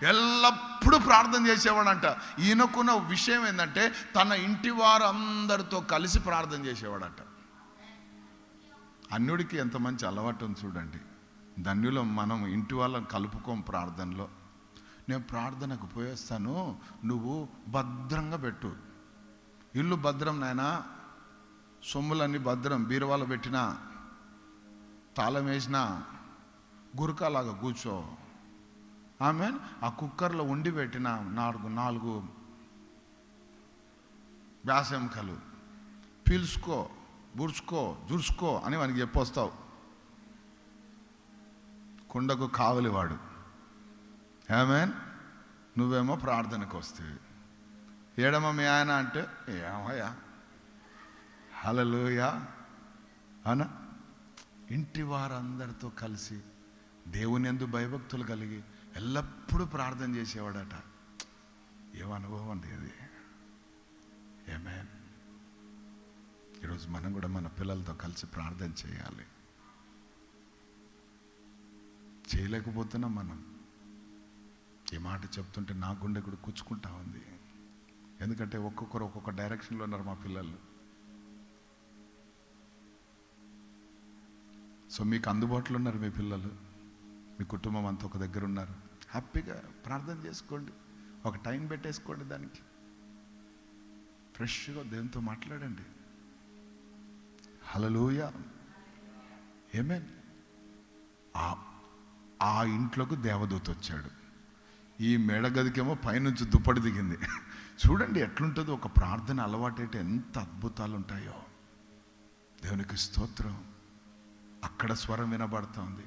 ఎల్లప్పుడూ ప్రార్థన చేసేవాడంట. ఈయనకున్న విషయం ఏంటంటే తన ఇంటి వారందరితో కలిసి ప్రార్థన చేసేవాడట. అన్యుడికి ఎంత మంచి అలవాటు ఉంది చూడండి. ధన్యులో మనం ఇంటి వాళ్ళని కలుపుకోం ప్రార్థనలో. నేను ప్రార్థనకు పోయేస్తాను, నువ్వు భద్రంగా పెట్టు, ఇల్లు భద్రం నాయనా, సొమ్ములన్నీ భద్రం, బీరువాలో పెట్టినా, తాళం వేసినా, గురకాలాగా కూర్చో, ఆమె ఆ కుక్కర్లో ఉండి పెట్టిన నాలుగు వ్యాసెంకలు పీల్చుకో, బుడుచుకో, జుడుచుకో అని వానికి చెప్పొస్తావు. కుండకు కావలివాడు. ఆమెన్. నువ్వేమో ప్రార్థనకు వస్తావు. ఏడమ్మ మీ ఆయన అంటే ఏమయ్యా, హల్లెలూయా అనా. ఇంటి వారందరితో కలిసి దేవుని యందు భయభక్తులు కలిగి ఎల్లప్పుడూ ప్రార్థన చేసేవాడట. ఏమనుభవం అండి అది. ఆమేన్. ఈరోజు మనం కూడా మన పిల్లలతో కలిసి ప్రార్థన చేయాలి. చేయలేకపోతున్నాం మనం. ఈ మాట చెప్తుంటే నా గుండె కూడా కూర్చుకుంటా ఉంది. ఎందుకంటే ఒక్కొక్కరు ఒక్కొక్క డైరెక్షన్లో ఉన్నారు మా పిల్లలు. సో మీకు అందుబాటులో ఉన్నారు మీ పిల్లలు, మీ కుటుంబం అంతా ఒక దగ్గర ఉన్నారు. హ్యాపీగా ప్రార్థన చేసుకోండి, ఒక టైం పెట్టేసుకోండి, దానికి ఫ్రెష్గా దేవునితో మాట్లాడండి. హల్లెలూయా. ఆమేన్. ఆ ఇంట్లోకి దేవదూత వచ్చాడు. ఈ మేడగదికేమో పైనుంచి దుప్పటి దిగింది. చూడండి ఎట్లుంటుందో ఒక ప్రార్థన అలవాటైతే ఎంత అద్భుతాలు ఉంటాయో. దేవునికి స్తోత్రం. అక్కడ స్వరం వినబడుతుంది.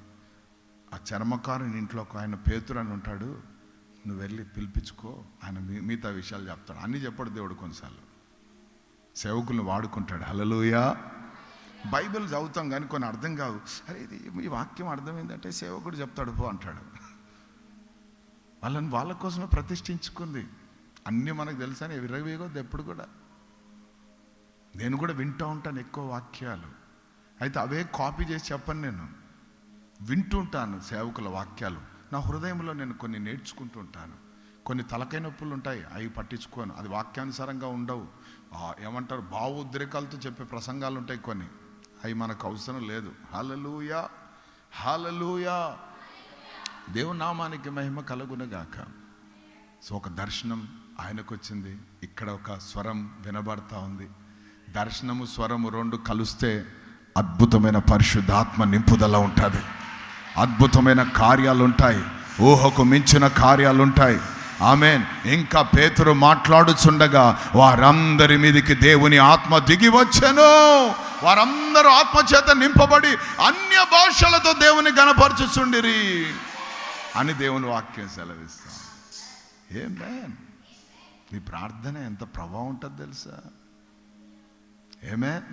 ఆ చర్మకారుని ఇంట్లో ఒక ఆయన పేతురు అని ఉంటాడు, నువ్వు వెళ్ళి పిలిపించుకో, ఆయన మిగతా విషయాలు చెప్తాడు. అన్నీ చెప్పాడు దేవుడు. కొన్నిసార్లు సేవకులను వాడుకుంటాడు. హల్లెలూయా. బైబిల్ చదువుతాం కానీ కొన్ని అర్థం కావు. అరే ఇది ఈ వాక్యం అర్థమైందంటే సేవకుడు చెప్తాడు పో అంటాడు. వాళ్ళ కోసమే ప్రతిష్ఠించుకుంది. అన్నీ మనకు తెలుసా అని విరవేయొద్దు ఎప్పుడు కూడా. నేను కూడా వింటూ ఉంటాను ఎక్కువ వాక్యాలు. అయితే అవే కాపీ చేసి చెప్పను, నేను వింటుంటాను సేవకుల వాక్యాలు. నా హృదయంలో నేను కొన్ని నేర్చుకుంటూ ఉంటాను. కొన్ని తలకాయ నొప్పులు ఉంటాయి, అవి పట్టించుకోను. అది వాక్యానుసారంగా ఉండవు. ఏమంటారు, భావోద్రేకాలతో చెప్పే ప్రసంగాలు ఉంటాయి కొన్ని, అవి మనకు అవసరం లేదు. హల్లెలూయా, హల్లెలూయా. దేవుని నామానికి మహిమ కలుగునుగాక. సో ఒక దర్శనం ఆయనకు వచ్చింది. ఇక్కడ ఒక స్వరం వినబడతా ఉంది. దర్శనము స్వరము రెండు కలిస్తే అద్భుతమైన పరిశుద్ధాత్మ నింపుదల ఉంటుంది. అద్భుతమైన కార్యాలు ఉంటాయి, ఊహకు మించిన కార్యాలు ఉంటాయి. ఆమేన్. ఇంకా పేతురు మాట్లాడుచుండగా వారందరి మీదకి దేవుని ఆత్మ దిగి వచ్చెను. వారందరూ ఆత్మచేత నింపబడి అన్య భాషలతో దేవుని గణపరచుచుండిరి అని దేవుని వాక్యం సెలవిస్తాం. ఆమేన్. నీ ప్రార్థన ఎంత ప్రభావం ఉంటుంది తెలుసా? ఆమేన్.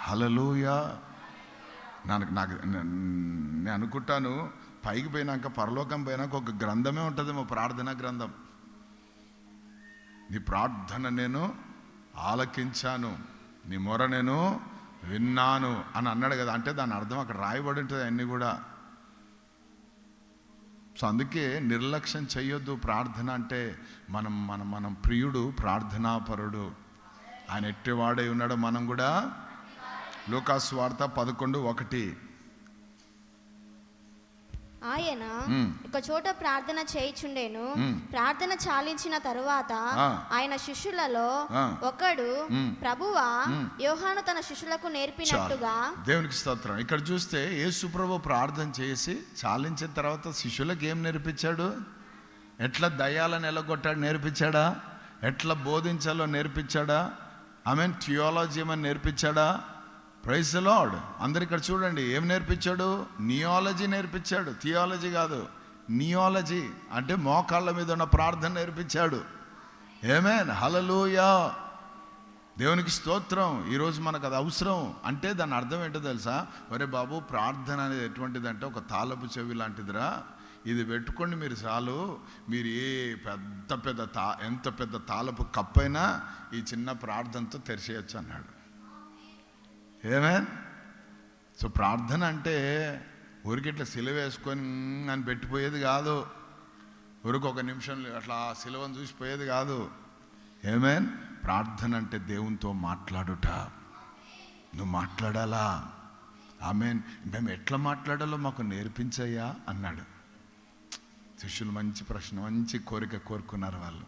హల్లెలూయా. నేను అనుకుంటాను, పైకి పోయినాక పరలోకం పోయినాక ఒక గ్రంథమే ఉంటుందేమో, ప్రార్థనా గ్రంథం. నీ ప్రార్థన నేను ఆలకించాను, నీ మొర నేను విన్నాను అని అన్నాడు కదా. అంటే దాని అర్థం అక్కడ రాయబడి ఉంటుంది అన్నీ కూడా. సో అందుకే నిర్లక్ష్యం చెయ్యొద్దు. ప్రార్థన అంటే మనం ప్రియుడు ప్రార్థనాపరుడు. ఆయన ఎట్టివాడై ఉన్నాడో మనం కూడా. లూకాసు వార్త 11:1. ఆయన ఒక చోట ప్రార్థన చేయుచుండెను. ప్రార్థన చాలించిన తరువాత ఆయన శిష్యులలో ఒకడు, ప్రభువా, యోహాను తన శిష్యులకు నేర్పినట్టుగా. దేవునికి స్తోత్రం. ఇక్కడ చూస్తే యేసు ప్రభు ప్రార్థన చేసి చాలించిన తర్వాత శిష్యులకు ఏం నేర్పించాడు? ఎట్లా దయ్యాలను ఎలగొట్టాడు నేర్పించాడా? ఎట్లా బోధించాలో నేర్పించాడా? ఆమేన్. థియాలజీ ఏమని నేర్పించాడా? Praise the lord. అందరు ఇక్కడ చూడండి, ఏం నేర్పించాడు? నియాలజీ నేర్పించాడు. థియాలజీ కాదు, నియాలజీ అంటే మోకాళ్ళ మీద ఉన్న ప్రార్థన నేర్పించాడు. ఆమేన్. హల్లెలూయా. దేవునికి స్తోత్రం. ఈరోజు మనకు అది అవసరం. అంటే దాని అర్థం ఏంటో తెలుసా? ఒరే బాబు, ప్రార్థన అనేది ఎటువంటిదంటే ఒక తాళపు చెవి లాంటిదిరా. ఇది పెట్టుకోండి మీరు చాలు. మీరు ఏ ఎంత పెద్ద తాళపు కప్పైనా ఈ చిన్న ప్రార్థనతో తెరిచేయచ్చు అన్నాడు. ఆమేన్. సో ప్రార్థన అంటే ఊరికి ఇట్లా సిలువ వేసుకొని అని పెట్టిపోయేది కాదు. ఊరికి ఒక నిమిషం అట్లా సిలువను చూసిపోయేది కాదు. ఆమేన్. ప్రార్థన అంటే దేవునితో మాట్లాడుట. నువ్వు మాట్లాడాలా. ఆమేన్. మేము ఎట్లా మాట్లాడాలో మాకు నేర్పించయ్యా అన్నాడు. శిష్యులు మంచి ప్రశ్న, మంచి కోరిక కోరుకున్నారు వాళ్ళు.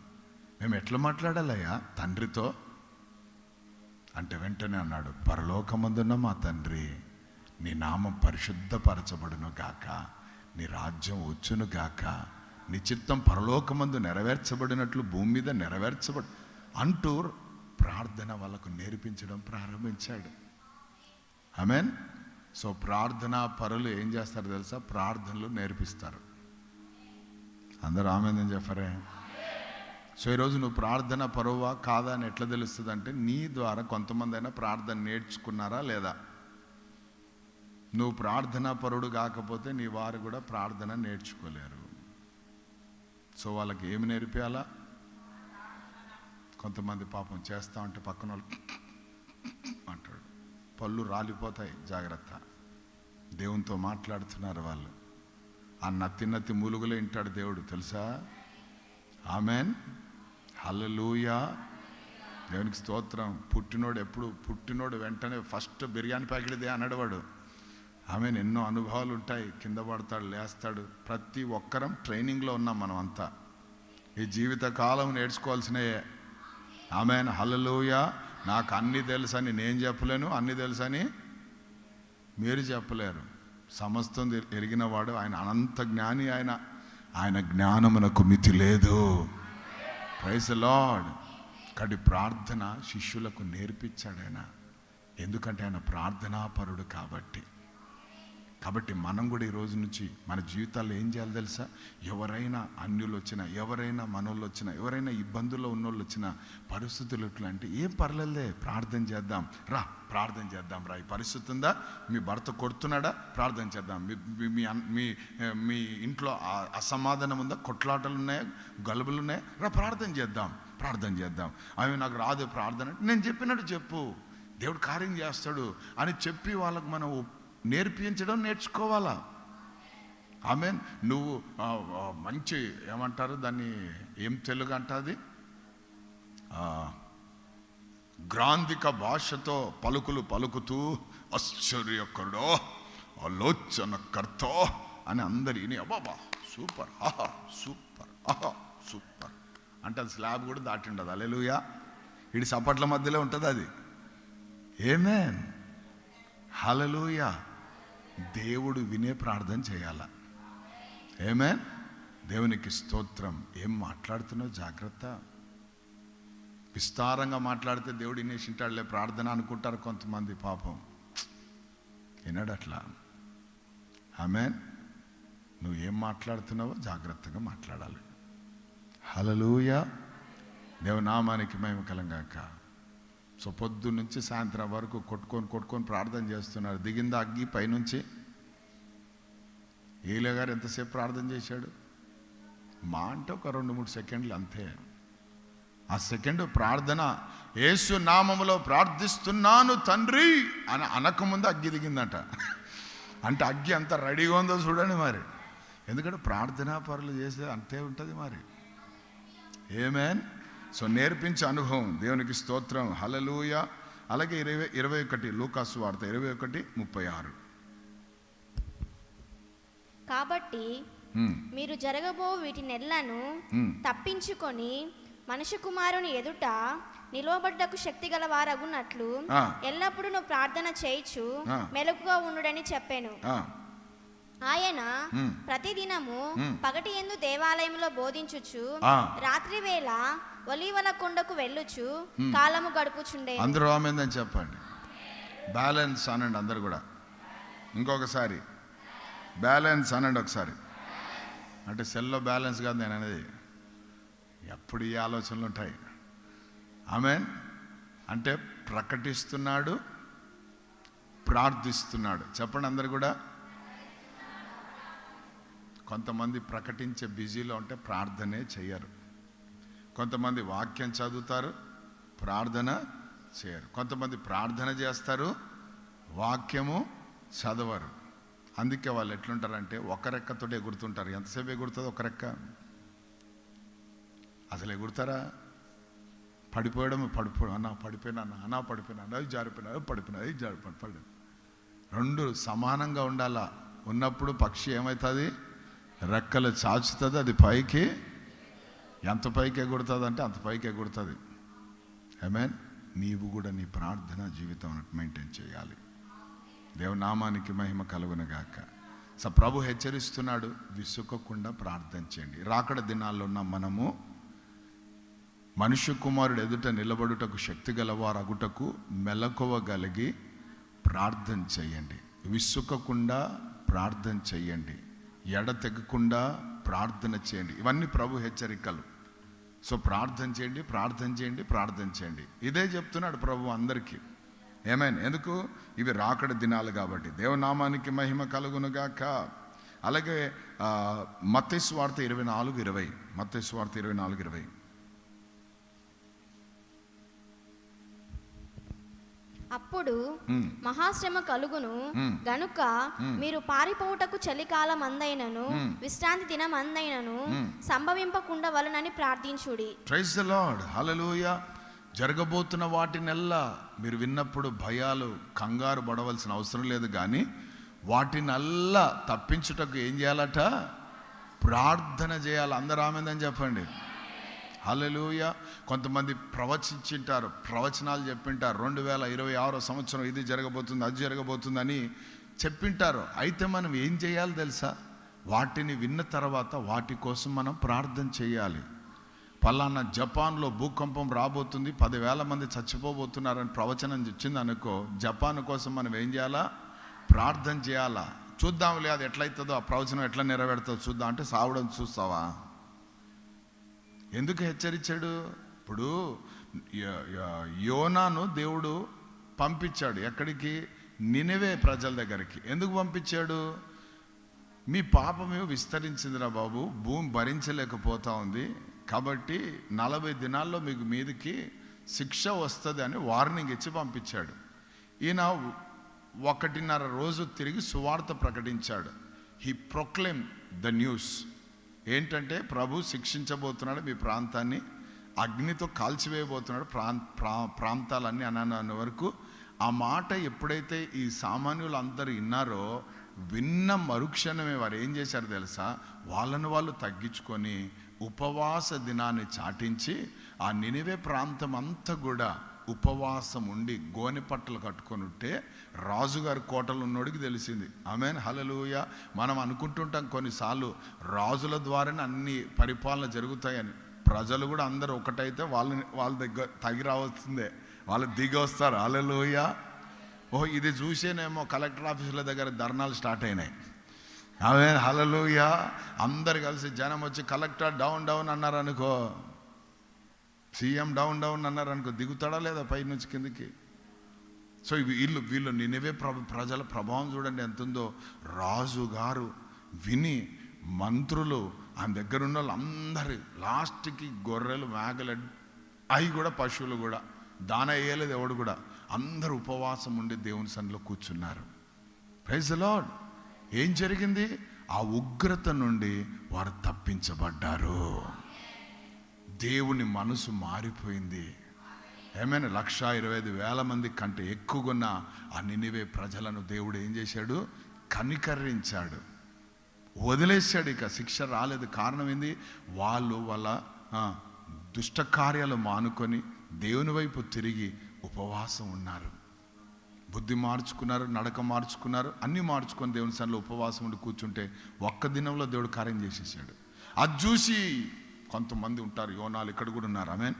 మేము ఎట్లా మాట్లాడాలయ్యా తండ్రితో అంటే వెంటనే అన్నాడు, పరలోకమందున్న మా తండ్రి, నీ నామం పరిశుద్ధపరచబడును గాక, నీ రాజ్యం వచ్చును గాక, నీ చిత్తం పరలోకమందు నెరవేర్చబడినట్లు భూమి మీద నెరవేర్చబడు అంటూ ప్రార్థన వాళ్ళకు నేర్పించడం ప్రారంభించాడు. ఆమేన్. సో ప్రార్థనా పరులు ఏం చేస్తారు తెలుసా? ప్రార్థనలు నేర్పిస్తారు. అందరూ ఆమేన్ అని చెప్పరే. సో ఈరోజు నువ్వు ప్రార్థన పరువా కాదా అని ఎట్లా తెలుస్తుంది అంటే, నీ ద్వారా కొంతమంది అయినా ప్రార్థన నేర్చుకున్నారా లేదా. నువ్వు ప్రార్థనా పరుడు కాకపోతే నీ వారు కూడా ప్రార్థన నేర్చుకోలేరు. సో వాళ్ళకి ఏమి నేర్పియాలా? కొంతమంది పాపం చేస్తా ఉంటే పక్కన వాళ్ళు అంటాడు, పళ్ళు రాలిపోతాయి, జాగ్రత్త. దేవునితో మాట్లాడుతున్నారు వాళ్ళు. ఆ నత్తి మూలుగులే వింటాడు దేవుడు, తెలుసా? ఆమెన్. హల్లెలూయా. దేవునికి స్తోత్రం. పుట్టినోడు వెంటనే ఫస్ట్ బిర్యానీ ప్యాకెట్దే అన్నాడు వాడు. ఆమెన్. ఎన్నో అనుభవాలు ఉంటాయి. కింద పడతాడు, లేస్తాడు. ప్రతి ఒక్కరం ట్రైనింగ్లో ఉన్నాం మనం అంతా. ఈ జీవిత కాలం నేర్చుకోవాల్సినయే. ఆమెన్. హల్లెలూయా. నాకు అన్నీ తెలుసని నేను చెప్పలేను, అన్నీ తెలుసని మీరు చెప్పలేరు. సమస్తం ఎరిగినవాడు ఆయన, అనంత జ్ఞాని ఆయన. ఆయన జ్ఞానమునకు మితి లేదు. Praise the Lord. కాబట్టి ప్రార్థన శిష్యులకు నేర్పించాడు ఆయన. ఎందుకంటే ఆయన ప్రార్థనాపరుడు కాబట్టి. మనం కూడా ఈ రోజు నుంచి మన జీవితాల్లో ఏం చేయాలి తెలుసా? ఎవరైనా అన్యులు వచ్చినా, ఎవరైనా మనోళ్ళు వచ్చినా, ఎవరైనా ఇబ్బందుల్లో ఉన్నోళ్ళు వచ్చినా, పరిస్థితులు ఎట్లా అంటే ఏం పర్లేదులే, ప్రార్థన చేద్దాం రా, ప్రార్థన చేద్దాం రా. ఈ పరిస్థితి ఉందా? మీ భర్త కొడుతున్నాడా? ప్రార్థన చేద్దాం. మీ ఇంట్లో అసమాధానం ఉందా? కొట్లాటలు ఉన్నాయా? గలుబులు ఉన్నాయా? రా, ప్రార్థన చేద్దాం. అవి నాకు రాదు ప్రార్థన. నేను చెప్పినట్టు చెప్పు, దేవుడు కార్యం చేస్తాడు అని చెప్పి వాళ్ళకు మనం నేర్పించడం నేర్చుకోవాలా. ఆమెన్. నువ్వు మంచి ఏమంటారు దాన్ని, ఏం తెలుగు అంటది, గ్రాంధిక భాషతో పలుకుతూ ఆశ్చర్యకరుడో ఆలోచనకర్తో అని అందరి అబ్బాబా సూపర్, ఆహా సూపర్, ఆహా సూపర్ అంటే అది స్లాబ్ కూడా దాటి ఉండదు. హల్లెలూయా. ఇడి సపట్ల మధ్యలో ఉంటుంది అది. ఆమేన్. హల్లెలూయా. దేవుడు వినే ప్రార్థన చేయాల. ఆమేన్. దేవునికి స్తోత్రం. ఏం మాట్లాడుతున్నావు జాగ్రత్త. విస్తారంగా మాట్లాడితే దేవుడు వినేసింటాడులే ప్రార్థన అనుకుంటారు కొంతమంది. పాపం వినడు అట్లా. ఆమేన్. నువ్వు ఏం మాట్లాడుతున్నావో జాగ్రత్తగా మాట్లాడాలి. హల్లెలూయా. దేవునామానికి మహిమ కలుగాక. సో పొద్దు నుంచి సాయంత్రం వరకు కొట్టుకొని ప్రార్థన చేస్తున్నారు. దిగిందా అగ్గి పైనుంచి? ఏలియా గారు ఎంతసేపు ప్రార్థన చేశాడు? మా అంటే ఒక 2-3 సెకండ్లు అంతే. ఆ సెకండ్ ప్రార్థన, యేసు నామములో ప్రార్థిస్తున్నాను తండ్రి అని అనకముందు అగ్గి దిగిందట. అంటే అగ్గి అంత రెడీగా ఉందో చూడండి మరి. ఎందుకంటే ప్రార్థనా పరులు చేసే అంతే ఉంటుంది మరి. ఆమేన్. సో నేర్పించే అనుభవం. దేవునికి స్తోత్రం. హల్లెలూయా. అలాగే 21 లూకాసు వార్త 21:36. కాబట్టి మీరు జరగబో వీటి నెల్లను తప్పించుకొని మనుష్య కుమారుని ఎదుట నిలవబడ్డకు శక్తి గల వారగున్నట్లు ఎల్లప్పుడూ నువ్వు ప్రార్థన చేయించు మెలకుగా ఉండుడని చెప్పాను. ఆయన ప్రతిదినము పగటి యందు దేవాలయంలో బోధించుచు రాత్రి వేళ ఒలీవల కొండకు వెళ్ళుచు కాలము గడుపుచుండే. అందరూ ఆమేన్ చెప్పండి. బ్యాలెన్స్ అనండి అందరు కూడా. ఇంకొకసారి బ్యాలెన్స్ అనండి ఒకసారి. అంటే సెల్లో బ్యాలెన్స్ కాదు నేను అనేది. ఎప్పుడు ఈ ఆలోచనలు ఉంటాయి. ఆమేన్. అంటే ప్రకటిస్తున్నాడు, ప్రార్థిస్తున్నాడు. చెప్పండి అందరు కూడా. కొంతమంది ప్రకటించే బిజీలో ఉంటే ప్రార్థనే చెయ్యరు. కొంతమంది వాక్యం చదువుతారు, ప్రార్థన చేయరు. కొంతమంది ప్రార్థన చేస్తారు, వాక్యము చదవరు. అందుకే వాళ్ళు ఎట్లుంటారంటే ఒక రెక్కతోటి ఎగురుతుంటారు. ఎంతసేపు ఎగురుతుంది ఒక రెక్క? అసలు ఎగురుతారా? పడిపోయినా అన్నా పడిపోయినా అది జారిపోయినా పడిపోయినా అది జారిపోయినా పడి రెండు సమానంగా ఉండాలా. ఉన్నప్పుడు పక్షి ఏమవుతుంది? రెక్కలు చాచుతుంది, అది పైకి ఎంత పైకి ఎగురుతుంది అంటే అంత పైకి ఎగురుతుంది. ఆమేన్. నీవు కూడా నీ ప్రార్థన జీవితం మెయింటైన్ చేయాలి. దేవుని నామానికి మహిమ కలుగునుగాక. ప్రభు హెచ్చరిస్తున్నాడు, విసుకకుండా ప్రార్థన చేయండి. రాకడ దినాల్లో ఉన్న మనము మనుష్య కుమారుడు ఎదుట నిలబడుటకు శక్తి గలవారు అగుటకు మెలకువగలిగి ప్రార్థన చేయండి. విసుకకుండా ప్రార్థన చేయండి, ఎడతెగకుండా ప్రార్థన చేయండి. ఇవన్నీ ప్రభు హెచ్చరికలు. సో ప్రార్థన చేయండి, ప్రార్థన చేయండి, ప్రార్థన చేయండి. ఇదే చెప్తున్నాడు ప్రభు అందరికీ. ఏమైనా ఎందుకు? ఇవి రాకడ దినాలు కాబట్టి. దేవనామానికి మహిమ కలుగునుగాక. అలాగే మత్తయి సువార్త 24:20, మత్తయి సువార్త 24:20. అప్పుడు మహాశ్రమ కలుగును గనుక మీరు పారిపోవుటకు చలికాలం అందైనను విశ్రాంతి దినం అందైనను సంభవింపకుండా వలనని ప్రార్థించుడి. Praise the lord. హల్లెలూయా. జరగబోతున్న వాటినెల్లా మీరు విన్నప్పుడు భయాలు కంగారు పడవలసిన అవసరం లేదు, కానీ వాటినల్లా తప్పించుటకు ఏం చేయాలట? ప్రార్థన చేయాలి. అందరూ ఆమేన్ చెప్పండి. హల్లెలూయా. కొంతమంది ప్రవచించింటారు, ప్రవచనాలు చెప్పింటారు. 2026 సంవత్సరం ఇది జరగబోతుంది, అది జరగబోతుందని చెప్పింటారు. అయితే మనం ఏం చేయాలి తెలుసా? వాటిని విన్న తర్వాత వాటి కోసం మనం ప్రార్థన చేయాలి. పలానా జపాన్లో భూకంపం రాబోతుంది, 10,000 మంది చచ్చిపోబోతున్నారని ప్రవచనం వచ్చింది అనుకో, జపాన్ కోసం మనం ఏం చేయాలా? ప్రార్థన చేయాలా. చూద్దాంలే అది ఎట్లయితుందో, ఆ ప్రవచనం ఎట్లా నెరవేరుతుందో చూద్దాం అంటే సావడం చూస్తావా? ఎందుకు హెచ్చరించాడు? ఇప్పుడు యోనాను దేవుడు పంపించాడు ఎక్కడికి? నినెవే ప్రజల దగ్గరికి. ఎందుకు పంపించాడు? మీ పాపమే విస్తరించిందిరా బాబు, భూమి భరించలేకపోతా ఉంది, కాబట్టి 40 దినాల్లో మీకు మీదకి శిక్ష వస్తుంది అని వార్నింగ్ ఇచ్చి పంపించాడు. ఈయన 1.5 రోజు తిరిగి సువార్త ప్రకటించాడు. He ప్రొక్లెమ్ the news. ఏంటంటే ప్రభు శిక్షించబోతున్నాడు, మీ ప్రాంతాన్ని అగ్నితో కాల్చివేయబోతున్నాడు, ప్రాంతాలన్నీ అన్న వరకు. ఆ మాట ఎప్పుడైతే ఈ సామాన్యులు అందరూ విన్నారో, విన్న మరుక్షణమే వారు ఏం చేశారు తెలుసా? వాళ్ళను వాళ్ళు తగ్గించుకొని ఉపవాస దినాన్ని చాటించి ఆ నినివే ప్రాంతం అంతా కూడా ఉపవాసం ఉండి గోనె పట్టలు కట్టుకొని ఉంటే రాజుగారి కోటలు ఉన్నోడికి తెలిసింది. ఆమేన్. హల్లెలూయా. మనం అనుకుంటుంటాం కొన్నిసార్లు రాజుల ద్వారానే అన్ని పరిపాలన జరుగుతాయని. ప్రజలు కూడా అందరూ ఒకటైతే వాళ్ళ దగ్గర తగి రావాల్సిందే, వాళ్ళు దిగి వస్తారు. హల్లెలూయా. ఓహో, ఇది చూసేనేమో కలెక్టర్ ఆఫీసుల దగ్గర ధర్నాలు స్టార్ట్ అయినాయి. ఆమేన్. హల్లెలూయా. అందరు కలిసి జనం వచ్చి కలెక్టర్ డౌన్ డౌన్ అన్నారు అనుకో, సీఎం డౌన్ డౌన్ అన్నారు అనుకో, దిగుతాడా లేదా పై నుంచి కిందికి? సో వీళ్ళు నినివే ప్రజల ప్రభావం చూడండి ఎంత ఉందో. రాజుగారు విని మంత్రులు ఆయన దగ్గర ఉన్న వాళ్ళందరూ లాస్ట్కి గొర్రెలు మేకలు అవి కూడా పశువులు కూడా దాన వేయలేదు ఎవడు కూడా, అందరూ ఉపవాసం ఉండి దేవుని సన్నిధిలో కూర్చున్నారు. Praise the Lord. ఏం జరిగింది? ఆ ఉగ్రత నుండి వారు తప్పించబడ్డారు. దేవుని మనసు మారిపోయింది. ఏమైనా 125,000 మంది కంటే ఎక్కువగా ఆ నినివే ప్రజలను దేవుడు ఏం చేశాడు? కనికరించాడు, వదిలేశాడు. ఇక శిక్ష రాలేదు. కారణం ఏంది? వాళ్ళు వాళ్ళ దుష్ట కార్యాలు మానుకొని దేవుని వైపు తిరిగి ఉపవాసం ఉన్నారు. బుద్ధి మార్చుకున్నారు, నడక మార్చుకున్నారు, అన్నీ మార్చుకొని దేవుని సన్నిధిలో ఉపవాసం ఉండి కూర్చుంటే ఒక్క దినంలో దేవుడు కార్యం చేసేసాడు. అది చూసి కొంతమంది ఉంటారు, యోనాలు ఇక్కడ కూడా ఉన్నారు. ఆమేన్.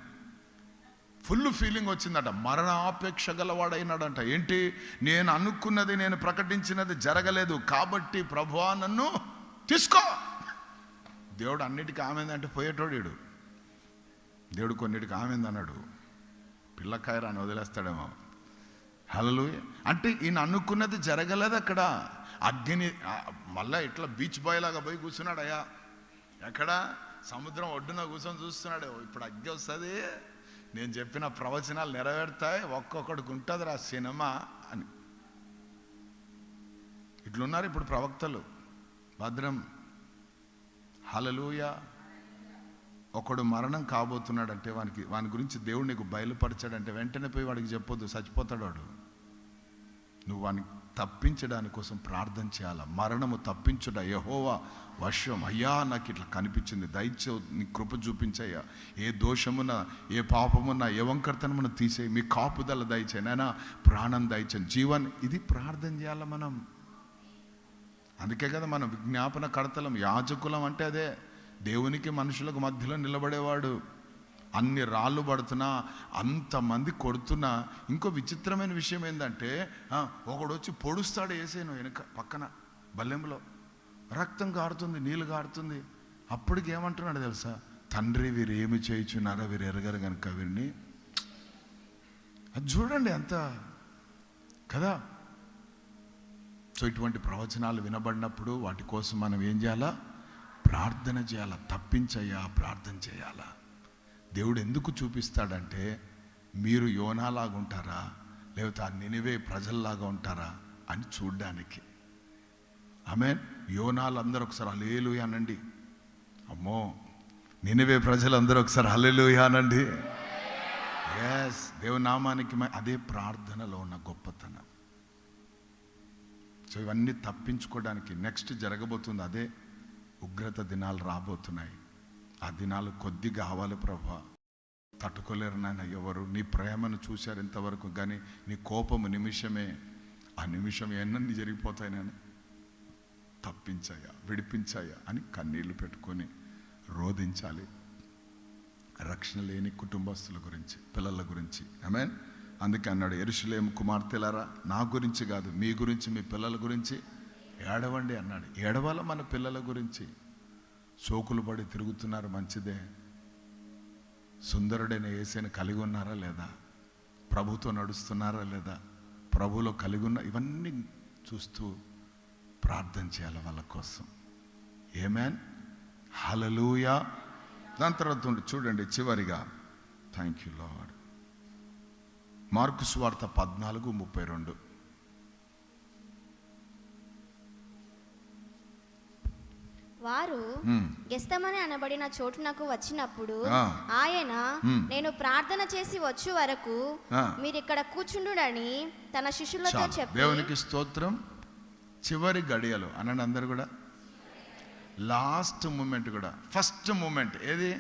ఫుల్ ఫీలింగ్ వచ్చిందట, మరణ ఆపేక్ష గలవాడైనాడంట. ఏంటి? నేను అనుకున్నది, నేను ప్రకటించినది జరగలేదు కాబట్టి ప్రభువా నన్ను తీసుకో. దేవుడు అన్నిటికీ ఆమెందంటే పోయేటోడు. దేవుడు కొన్నిటికి ఆమెందన్నాడు, పిల్లకాయరాని వదిలేస్తాడేమో. హల్లెలూయా. అంటే ఈయన అనుకున్నది జరగలేదు. అక్కడ అగ్ని మళ్ళా ఇట్లా బీచ్ బాయ్ లాగా పోయి కూర్చున్నాడు. అయ్యా ఎక్కడ? సముద్రం ఒడ్డున కూర్చొని చూస్తున్నాడు. ఇప్పుడు అగ్గి వస్తుంది, నేను చెప్పిన ప్రవచనాలు నెరవేరుతాయి, ఒక్కొక్కడికి ఉంటుంది రా సినిమా అని. ఇట్లున్నారు ఇప్పుడు ప్రవక్తలు. భద్రం. హల్లెలూయా. ఒకడు మరణం కాబోతున్నాడంటే వాని గురించి దేవుడు నీకు బయలుపరిచాడంటే వెంటనే పోయి వాడికి చెప్పొద్దు, చచ్చిపోతాడు వాడు. నువ్వు వాడిని తప్పించడాని కోసం ప్రార్థన చేయాల. మరణము తప్పించుట యెహోవా వశం. అయ్యా నాకు ఇట్లా కనిపించింది, దయచే నీ కృప చూపించయ్యా, ఏ దోషమున ఏ పాపమున్న ఏ వంకర్తనమున తీసేయి, మీ కాపుదల దయచే నైనా, ప్రాణం దయచేయి, జీవన్. ఇది ప్రార్థన చేయాలి మనం. అందుకే కదా మనం విజ్ఞాపన కర్తలం, యాజకులం అంటే అదే. దేవునికి మనుషులకు మధ్యలో నిలబడేవాడు. అన్ని రాళ్ళు పడుతున్నా, అంతమంది కొడుతున్నా. ఇంకో విచిత్రమైన విషయం ఏంటంటే ఒకడు వచ్చి పొడుస్తాడు యేసేను వెనుక పక్కన బల్లెంలో, రక్తం కారుతుంది, నీళ్ళు కారుతుంది. అప్పటికి ఏమంటున్నాడు తెలుసా? తండ్రి వీరు ఏమి చేయుచున్నారో వీరు ఎరగరు కనుక వీరిని. అది చూడండి అంత కదా. సో ఇటువంటి ప్రవచనాలు వినబడినప్పుడు వాటి కోసం మనం ఏం చేయాలా? ప్రార్థన చేయాలా. తప్పించయ్యా, ప్రార్థన చేయాలా. దేవుడు ఎందుకు చూపిస్తాడంటే మీరు యోనాలాగా ఉంటారా లేకపోతే ఆ నినివే ప్రజల్లాగా ఉంటారా అని చూడ్డానికి. ఆమేన్. యోనాలు అందరూ ఒకసారి హల్లెలూయా అనండి. అమ్మో, నినివే ప్రజలందరూ ఒకసారి హల్లెలూయా అనండి. ఎస్, దేవుని నామానికి అదే ప్రార్థనలో ఉన్న గొప్పతనం. సో ఇవన్నీ తప్పించుకోవడానికి నెక్స్ట్ జరగబోతుంది అదే ఉగ్రత దినాలు రాబోతున్నాయి. ఆ దినాలు కొద్దిగా కావాలి ప్రభా, తట్టుకోలేరు నాయన ఎవరు. నీ ప్రేమను చూశారు ఇంతవరకు, కానీ నీ కోపము నిమిషమే. ఆ నిమిషం ఎన్నీ జరిగిపోతాయి. నేను తప్పించాయా, విడిపించాయా అని కన్నీళ్లు పెట్టుకొని రోధించాలి. రక్షణ లేని కుటుంబస్తుల గురించి, పిల్లల గురించి. ఆమేన్. అందుకే అన్నాడు, యెరూషలేము కుమార్తెలారా నా గురించి కాదు, మీ గురించి, మీ పిల్లల గురించి ఏడవండి అన్నాడు. ఏడవాల మన పిల్లల గురించి. సోకులు పడి తిరుగుతున్నారు, మంచిదే. సుందరుడైన యేసుని కలిగి ఉన్నారా లేదా? ప్రభుతో నడుస్తున్నారా లేదా? ప్రభులో కలిగి ఉన్న ఇవన్నీ చూస్తూ ప్రార్థన చేయాలి వాళ్ళ కోసం. ఆమేన్. హల్లెలూయా. దాని తర్వాత చూడండి చివరిగా, థ్యాంక్ యూ లార్డ్, మార్కు సువార్త 14:32. వారు గెస్తమనే అనబడిన చోటునకు వచ్చినప్పుడు ఆయన, నేను ప్రార్థన చేసి వచ్చు వరకు మీరు ఇక్కడ కూర్చుండుడని తన శిష్యులతో చెప్పి. దేవునికి స్తోత్రం. చివరి గడియలు అనండి అందరు కూడా. లాస్ట్ మూమెంట్ కూడా, ఫస్ట్ మూమెంట్ ఏది?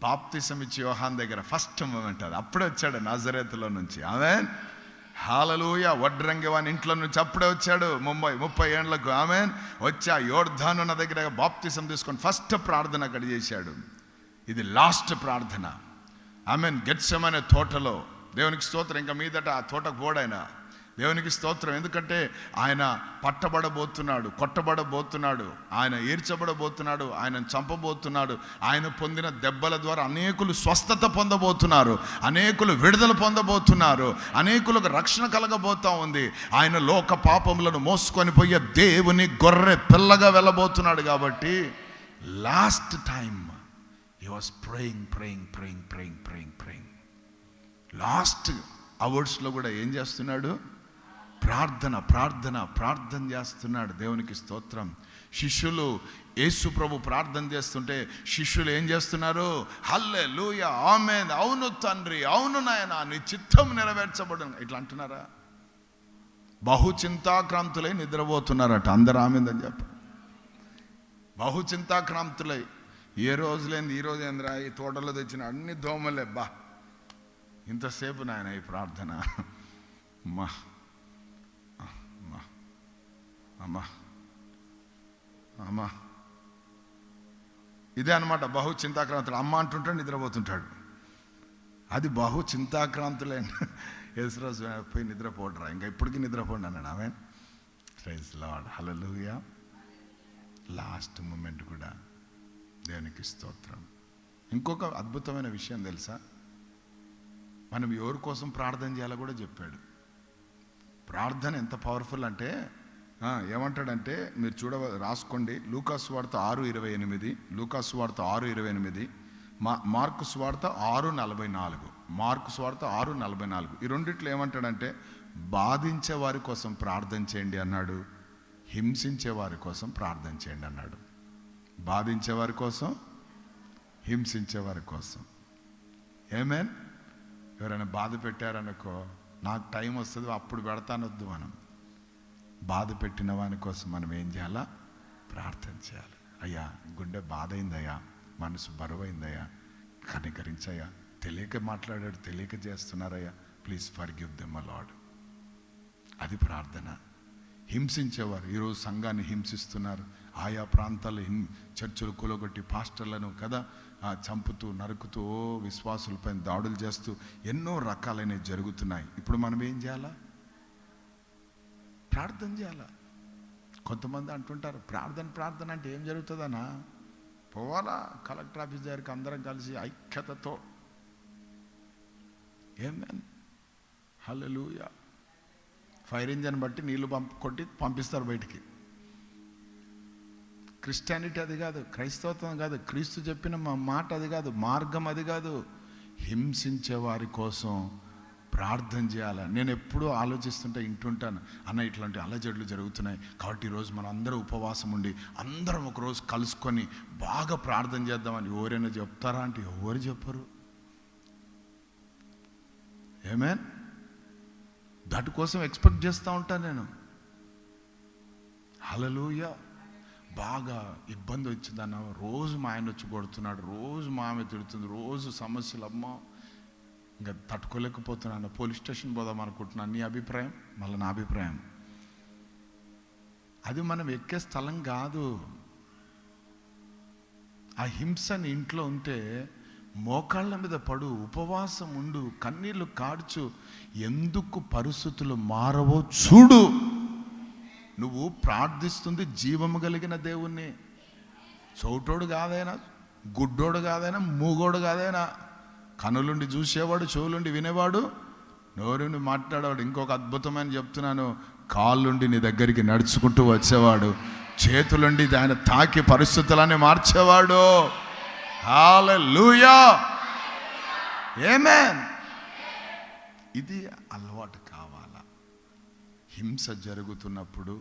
బాప్తిసం ఇచ్చి యోహాన్ దగ్గర ఫస్ట్ మూమెంట్ అది. అప్పుడే వచ్చాడు నజరేతులో నుంచి. ఆమేన్. హల్లెలూయా. వడ్రంగి వాని ఇంట్లో నుంచి అప్పుడే వచ్చాడు. 30 ఏళ్లకు. ఆమేన్. వచ్చి ఆ యోర్దాను నా దగ్గర బాప్తిసం తీసుకొని ఫస్ట్ ప్రార్థన అక్కడ చేశాడు. ఇది లాస్ట్ ప్రార్థన. ఆమేన్. గెత్సెమనే తోటలో. దేవునికి స్తోత్రం. ఇంకా మీదట ఆ తోటకు పోడైనా. దేవునికి స్తోత్రం. ఎందుకంటే ఆయన పట్టబడబోతున్నాడు, కొట్టబడబోతున్నాడు, ఆయన ఈడ్చబడబోతున్నాడు, ఆయన చంపబోతున్నాడు. ఆయన పొందిన దెబ్బల ద్వారా అనేకులు స్వస్థత పొందబోతున్నారు, అనేకులు విడుదల పొందబోతున్నారు, అనేకులకు రక్షణ కలగబోతా ఉంది. ఆయన లోక పాపములను మోసుకొని పోయే దేవుని గొర్రె పిల్లగా వెళ్ళబోతున్నాడు. కాబట్టి last time he was praying. Last అవర్స్లో కూడా ఏం చేస్తున్నాడు? ప్రార్థన చేస్తున్నాడు. దేవునికి స్తోత్రం. శిష్యులు యేసు ప్రభు ప్రార్థన చేస్తుంటే శిష్యులు ఏం చేస్తున్నారు? హల్లెలూయా, ఆమేన్, అవును తండ్రి, అవును నాయనా, నీ చిత్తం నెరవేర్చబడును ఇట్లా అంటున్నారా? బహు చింతాక్రాంతులై నిద్రపోతున్నారట. అందరూ ఆమేన్ అని చెప్ప. బహు చింతాక్రాంతులై. ఏ రోజులేంది ఈ రోజు ఏంద్రా, ఈ తోటలో తెచ్చిన అన్ని దోమలే. ఇంతసేపు నాయన ఈ ప్రార్థన. అమ్మా ఇదే అనమాట బహు చింతాక్రాంతులు. అమ్మ అంటుంటాడు, నిద్రపోతుంటాడు. అది బహు చింతాక్రాంతులే. యేసురాజు పోయి నిద్రపోడరా, ఇంకా ఇప్పటికీ నిద్రపోండి అన్నాడు. Amen. Praise lord. Hallelujah. Last moment కూడా. దేవునికి స్తోత్రం. ఇంకొక అద్భుతమైన విషయం తెలుసా? మనం ఎవరి కోసం ప్రార్థన చేయాలో కూడా చెప్పాడు. ప్రార్థన ఎంత పవర్ఫుల్ అంటే ఏమంటాడంటే మీరు రాసుకోండి. లూకాసు సువార్త 6:28, లూకాసు సువార్త 6:28, మార్కు సువార్త 6:44. మార్కు సువార్త 6:44. ఈ రెండిట్లో ఏమంటాడంటే బాధించే వారి కోసం ప్రార్థన చేయండి అన్నాడు, హింసించే వారి కోసం ప్రార్థన చేయండి అన్నాడు. బాధించే వారి కోసం, హింసించే వారి కోసం. ఏమేన్? ఎవరైనా బాధ పెట్టారనుకో, నాకు టైం వస్తుంది అప్పుడు పెడతానొద్దు. మనం బాధ పెట్టిన వాని కోసం మనం ఏం చేయాలా? ప్రార్థన చేయాలి. అయ్యా, గుండె బాధ అయిందయ్యా, మనసు బరువైందయ్యా, కనికరించయ్యా, తెలియక మాట్లాడాడు, తెలియక చేస్తున్నారయ్యా, please forgive them my lord. అది ప్రార్థన. హింసించేవారు ఈరోజు సంఘాన్ని హింసిస్తున్నారు. ఆయా ప్రాంతాల్లో చర్చలు కూలగొట్టి పాస్టర్లను కదా చంపుతూ నరుకుతూ విశ్వాసులపైన దాడులు చేస్తూ ఎన్నో రకాలైనవి జరుగుతున్నాయి. ఇప్పుడు మనం ఏం చేయాలా? ప్రార్థన చేయాలా. కొంతమంది అంటుంటారు ప్రార్థన అంటే ఏం జరుగుతుందనా? పోవాలా కలెక్టర్ ఆఫీస్ దగ్గరికి అందరం కలిసి ఐక్యతతో. ఏమేన్? హల్లెలూయా. ఫైర్ ఇంజన్ బట్టి నీళ్లు కొట్టి పంపిస్తారు బయటికి. క్రిస్టియానిటీ అది కాదు, క్రైస్తవత్వం కాదు, క్రీస్తు చెప్పిన మాట అది కాదు, మార్గం అది కాదు. హింసించే వారి కోసం ప్రార్థన చేయాలి. నేను ఎప్పుడూ ఆలోచిస్తుంటే ఇంటుంటాను, అన్న ఇట్లాంటి అలజడులు జరుగుతున్నాయి కాబట్టి ఈరోజు మనం అందరం ఉపవాసం ఉండి అందరం ఒకరోజు కలుసుకొని బాగా ప్రార్థన చేద్దామని ఎవరైనా చెప్తారా అంటే ఎవరు చెప్పరు. ఏమేన్? దాటి కోసం ఎక్స్పెక్ట్ చేస్తూ ఉంటాను నేను. హల్లెలూయా. బాగా ఇబ్బంది వచ్చిందన్న రోజు మా ఆయన వచ్చి కొడుతున్నాడు, రోజు మా ఆమె తిడుతుంది, రోజు సమస్యలు, అమ్మ ఇంకా తట్టుకోలేకపోతున్నాను, పోలీస్ స్టేషన్ పోదాం అనుకుంటున్నాను. నీ అభిప్రాయం? మళ్ళీ నా అభిప్రాయం. అది మనం ఎక్కే స్థలం కాదు. ఆ హింసని ఇంట్లో ఉంటే మోకాళ్ళ మీద పడు, ఉపవాసం ఉండు, కన్నీళ్లు కార్చు. ఎందుకు పరిస్థితులు మారవో చూడు. నువ్వు ప్రార్థిస్తుంది జీవము కలిగిన దేవుణ్ణి. చౌటోడు కాదైనా, గుడ్డోడు కాదైనా, మూగోడు కాదైనా, కనులుండి చూసేవాడు, చెవులుండి వినేవాడు, నోరుండి మాట్లాడేవాడు. ఇంకొక అద్భుతమైన చెప్తున్నాను, కాళ్ళుండి నీ దగ్గరికి నడుచుకుంటూ వచ్చేవాడు, చేతులుండి ఆయన తాకి పరిస్థితులన్నీ మార్చేవాడు. హల్లెలూయా. ఆమేన్. ఇది అలవాటు కావాలా. హింస జరుగుతున్నప్పుడు,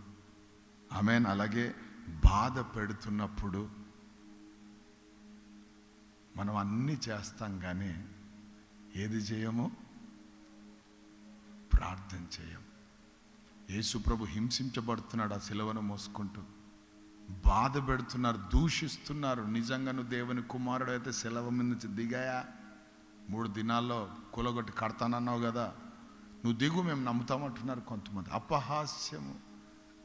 ఆమేన్, అలాగే బాధ పెడుతున్నప్పుడు మనం అన్నీ చేస్తాం కానీ ఏది చేయము? ప్రార్థన చేయం. యేసు ప్రభు హింసించబడుతున్నాడు, ఆ సిలువను మోసుకుంటూ బాధ పెడుతున్నారు, దూషిస్తున్నారు. నిజంగా నువ్వు దేవుని కుమారుడు అయితే సిలువ మీద నుంచి దిగాయా? 3 దినాల్లో కూలగొట్టి కడతానన్నావు కదా, నువ్వు దిగు, మేము నమ్ముతామంటున్నారు కొంతమంది. అపహాస్యము,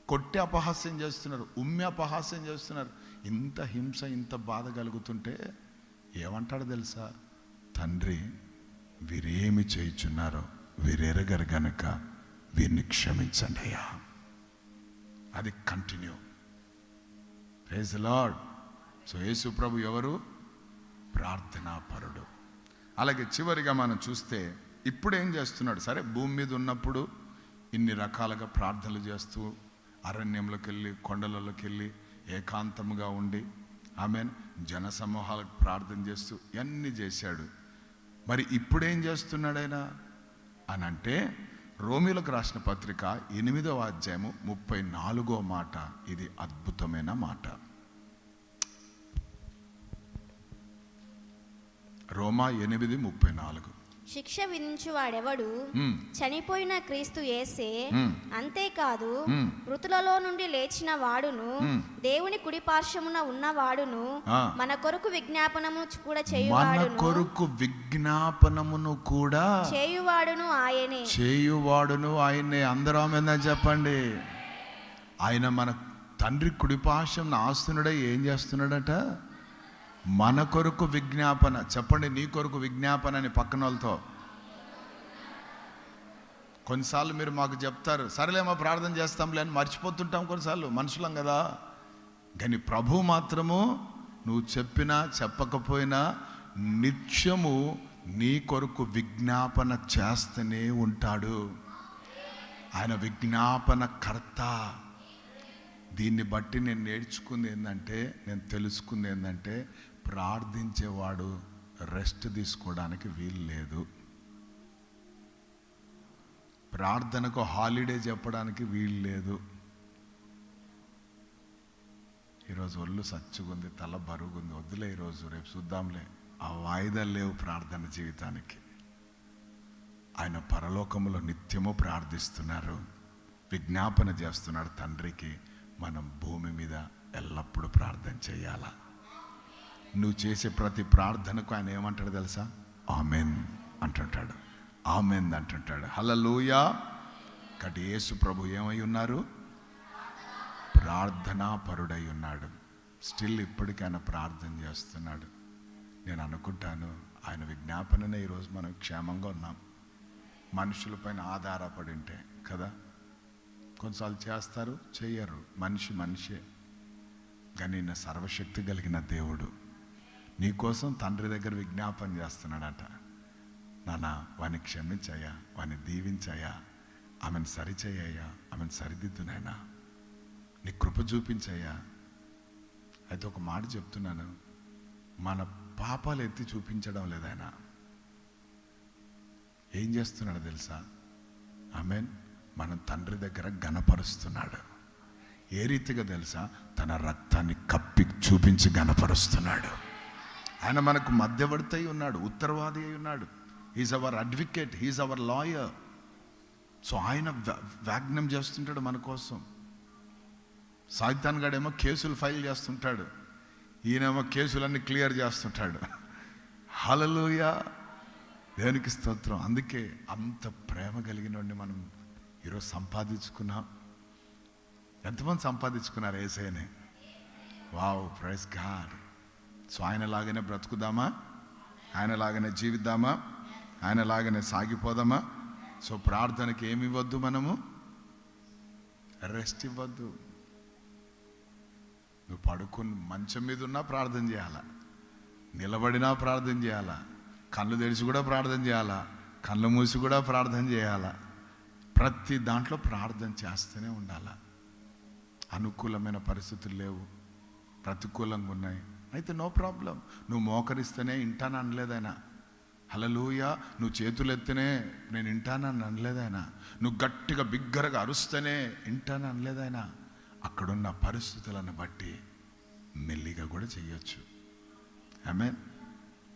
కొట్టి అపహాస్యం చేస్తున్నారు, ఉమ్మి అపహాస్యం చేస్తున్నారు. ఇంత హింస, ఇంత బాధ కలుగుతుంటే ఏమంటాడు తెలుసా? తండ్రి, వీరేమి చేయుచున్నారో వీరెరగరు గనుక వీరిని క్షమించండి అయ్యా. అది continue. Praise the lord. So Yesu ప్రభు ఎవరు? ప్రార్థనాపరుడు. అలాగే చివరిగా మనం చూస్తే ఇప్పుడు ఏం చేస్తున్నాడు? సరే, భూమి మీద ఉన్నప్పుడు ఇన్ని రకాలుగా ప్రార్థనలు చేస్తూ అరణ్యంలోకి వెళ్ళి, కొండలలోకి వెళ్ళి ఏకాంతముగా ఉండి, ఆమెన్, జన సమూహాలకు ప్రార్థన చేస్తూ ఇవన్నీ చేశాడు. మరి ఇప్పుడేం చేస్తున్నాడు ఆయన అని అంటే, రోమీలకు రాసిన పత్రిక 8వ అధ్యాయము 34వ మాట. ఇది అద్భుతమైన మాట. రోమా 8:34. శిక్ష విధించువాడెవడు? చనిపోయిన క్రీస్తు యేసే. అంతేకాదు, మృతులలో నుండి లేచిన వాడును, దేవుని కుడి పార్శ్వమున ఉన్నవాడును, మన కొరకు విజ్ఞాపనము కూడా చేయువాడును ఆయనే. అందరూ ఆమేన్ చెప్పండి. ఆయన మన తండ్రి కుడి పార్శ్వమున ఆస్తునుడై ఏం చేస్తున్నాడట? మన కొరకు విజ్ఞాపన. చెప్పండి, నీ కొరకు విజ్ఞాపన అని పక్కన వాళ్ళతో. కొన్నిసార్లు మీరు మాకు చెప్తారు, సరేలేమో ప్రార్థన చేస్తాంలే అని మర్చిపోతుంటాం కొన్నిసార్లు, మనుషులం కదా. కానీ ప్రభు మాత్రము నువ్వు చెప్పినా చెప్పకపోయినా నిత్యము నీ కొరకు విజ్ఞాపన చేస్తూనే ఉంటాడు. ఆయన విజ్ఞాపన కర్త. దీన్ని బట్టి నేను నేర్చుకుంది ఏంటంటే, నేను తెలుసుకుంది ఏంటంటే, ప్రార్థించేవాడు రెస్ట్ తీసుకోవడానికి వీలు లేదు. ప్రార్థనకు హాలిడే చెప్పడానికి వీలు లేదు. ఈరోజు ఒళ్ళు సచ్చుకుంది, తల బరుగుంది, వద్దులే ఈరోజు, రేపు చూద్దాంలే. ఆ వాయిదాలు లేవు ప్రార్థన జీవితానికి. ఆయన పరలోకములో నిత్యము ప్రార్థిస్తున్నారు, విజ్ఞాపన చేస్తున్నాడు తండ్రికి. మనం భూమి మీద ఎల్లప్పుడూ ప్రార్థన చేయాలా. నువ్వు చేసే ప్రతి ప్రార్థనకు ఆయన ఏమంటాడు తెలుసా? ఆమెన్ అంటుంటాడు, ఆమెన్ అంటుంటాడు. హల్లెలూయా. కాబట్టి యేసు ప్రభు ఏమై ఉన్నారు? ప్రార్థనాపరుడై ఉన్నాడు. స్టిల్ ఇప్పటికీ ఆయన ప్రార్థన చేస్తున్నాడు. నేను అనుకుంటాను ఆయన విజ్ఞాపననే ఈరోజు మనం క్షేమంగా ఉన్నాం. మనుషులపైన ఆధారపడి ఉంటే కదా, కొన్నిసార్లు చేస్తారు, చెయ్యరు, మనిషే. కానీ ఈయన సర్వశక్తి కలిగిన దేవుడు నీకోసం తండ్రి దగ్గర విజ్ఞాపన చేస్తున్నాడట. నాన్న, వాని క్షమించయ్యా, వాని దీవించయ్యా, ఆమెను సరిచేయ్యా, ఆమెను సరిదిద్దునైనా, నీ కృప చూపించయ్యా. అయితే ఒక మాట చెప్తున్నాను, మన పాపాలు ఎత్తి చూపించడం లేదైనా. ఏం చేస్తున్నాడు తెలుసా? ఆమెన్. మన తండ్రి దగ్గర ఘనపరుస్తున్నాడు. ఏ రీతిగా తెలుసా? తన రక్తాన్ని కప్పి చూపించి ఘనపరుస్తున్నాడు. ఆయన మనకు మధ్యవర్తి అయి ఉన్నాడు, ఉత్తరవాది అయి ఉన్నాడు. He's our advocate, he's our lawyer. So ఆయన వాగ్నం చేస్తుంటాడు మన కోసం. సాయితాన్ గాడేమో కేసులు ఫైల్ చేస్తుంటాడు, ఈయనేమో కేసులన్నీ క్లియర్ చేస్తుంటాడు. హల్లెలూయా, దేవునికి స్తోత్రం. అందుకే అంత ప్రేమ కలిగిన వాడిని మనం ఈరోజు సంపాదించుకున్నాం. ఎంతమంది సంపాదించుకున్నారు యేసయ్యని? Wow, praise god. సో ఆయనలాగానే బ్రతుకుదామా? ఆయనలాగానే జీవిద్దామా? ఆయనలాగానే సాగిపోదామా? సో ప్రార్థనకి ఏమి ఇవ్వద్దు, మనము రెస్ట్ ఇవ్వద్దు. నువ్వు పడుకుని మంచం మీద ఉన్నా ప్రార్థన చేయాలా, నిలబడినా ప్రార్థన చేయాలా, కళ్ళు తెరిచి కూడా ప్రార్థన చేయాలా, కళ్ళు మూసి కూడా ప్రార్థన చేయాలా. ప్రతి దాంట్లో ప్రార్థన చేస్తూనే ఉండాలా. అనుకూలమైన పరిస్థితులు లేవు, ప్రతికూలంగా ఉన్నాయి, అయితే నో ప్రాబ్లం. నువ్వు మోకరిస్తేనే వింటాను అనలేదైనా. హల్లెలూయా. నువ్వు చేతులు ఎత్తేనే నేను వింటానని అనలేదైనా. నువ్వు గట్టిగా బిగ్గరగా అరుస్తేనే వింటాను అనలేదైనా. అక్కడున్న పరిస్థితులను బట్టి మెల్లిగా కూడా చేయొచ్చు. ఆమేన్.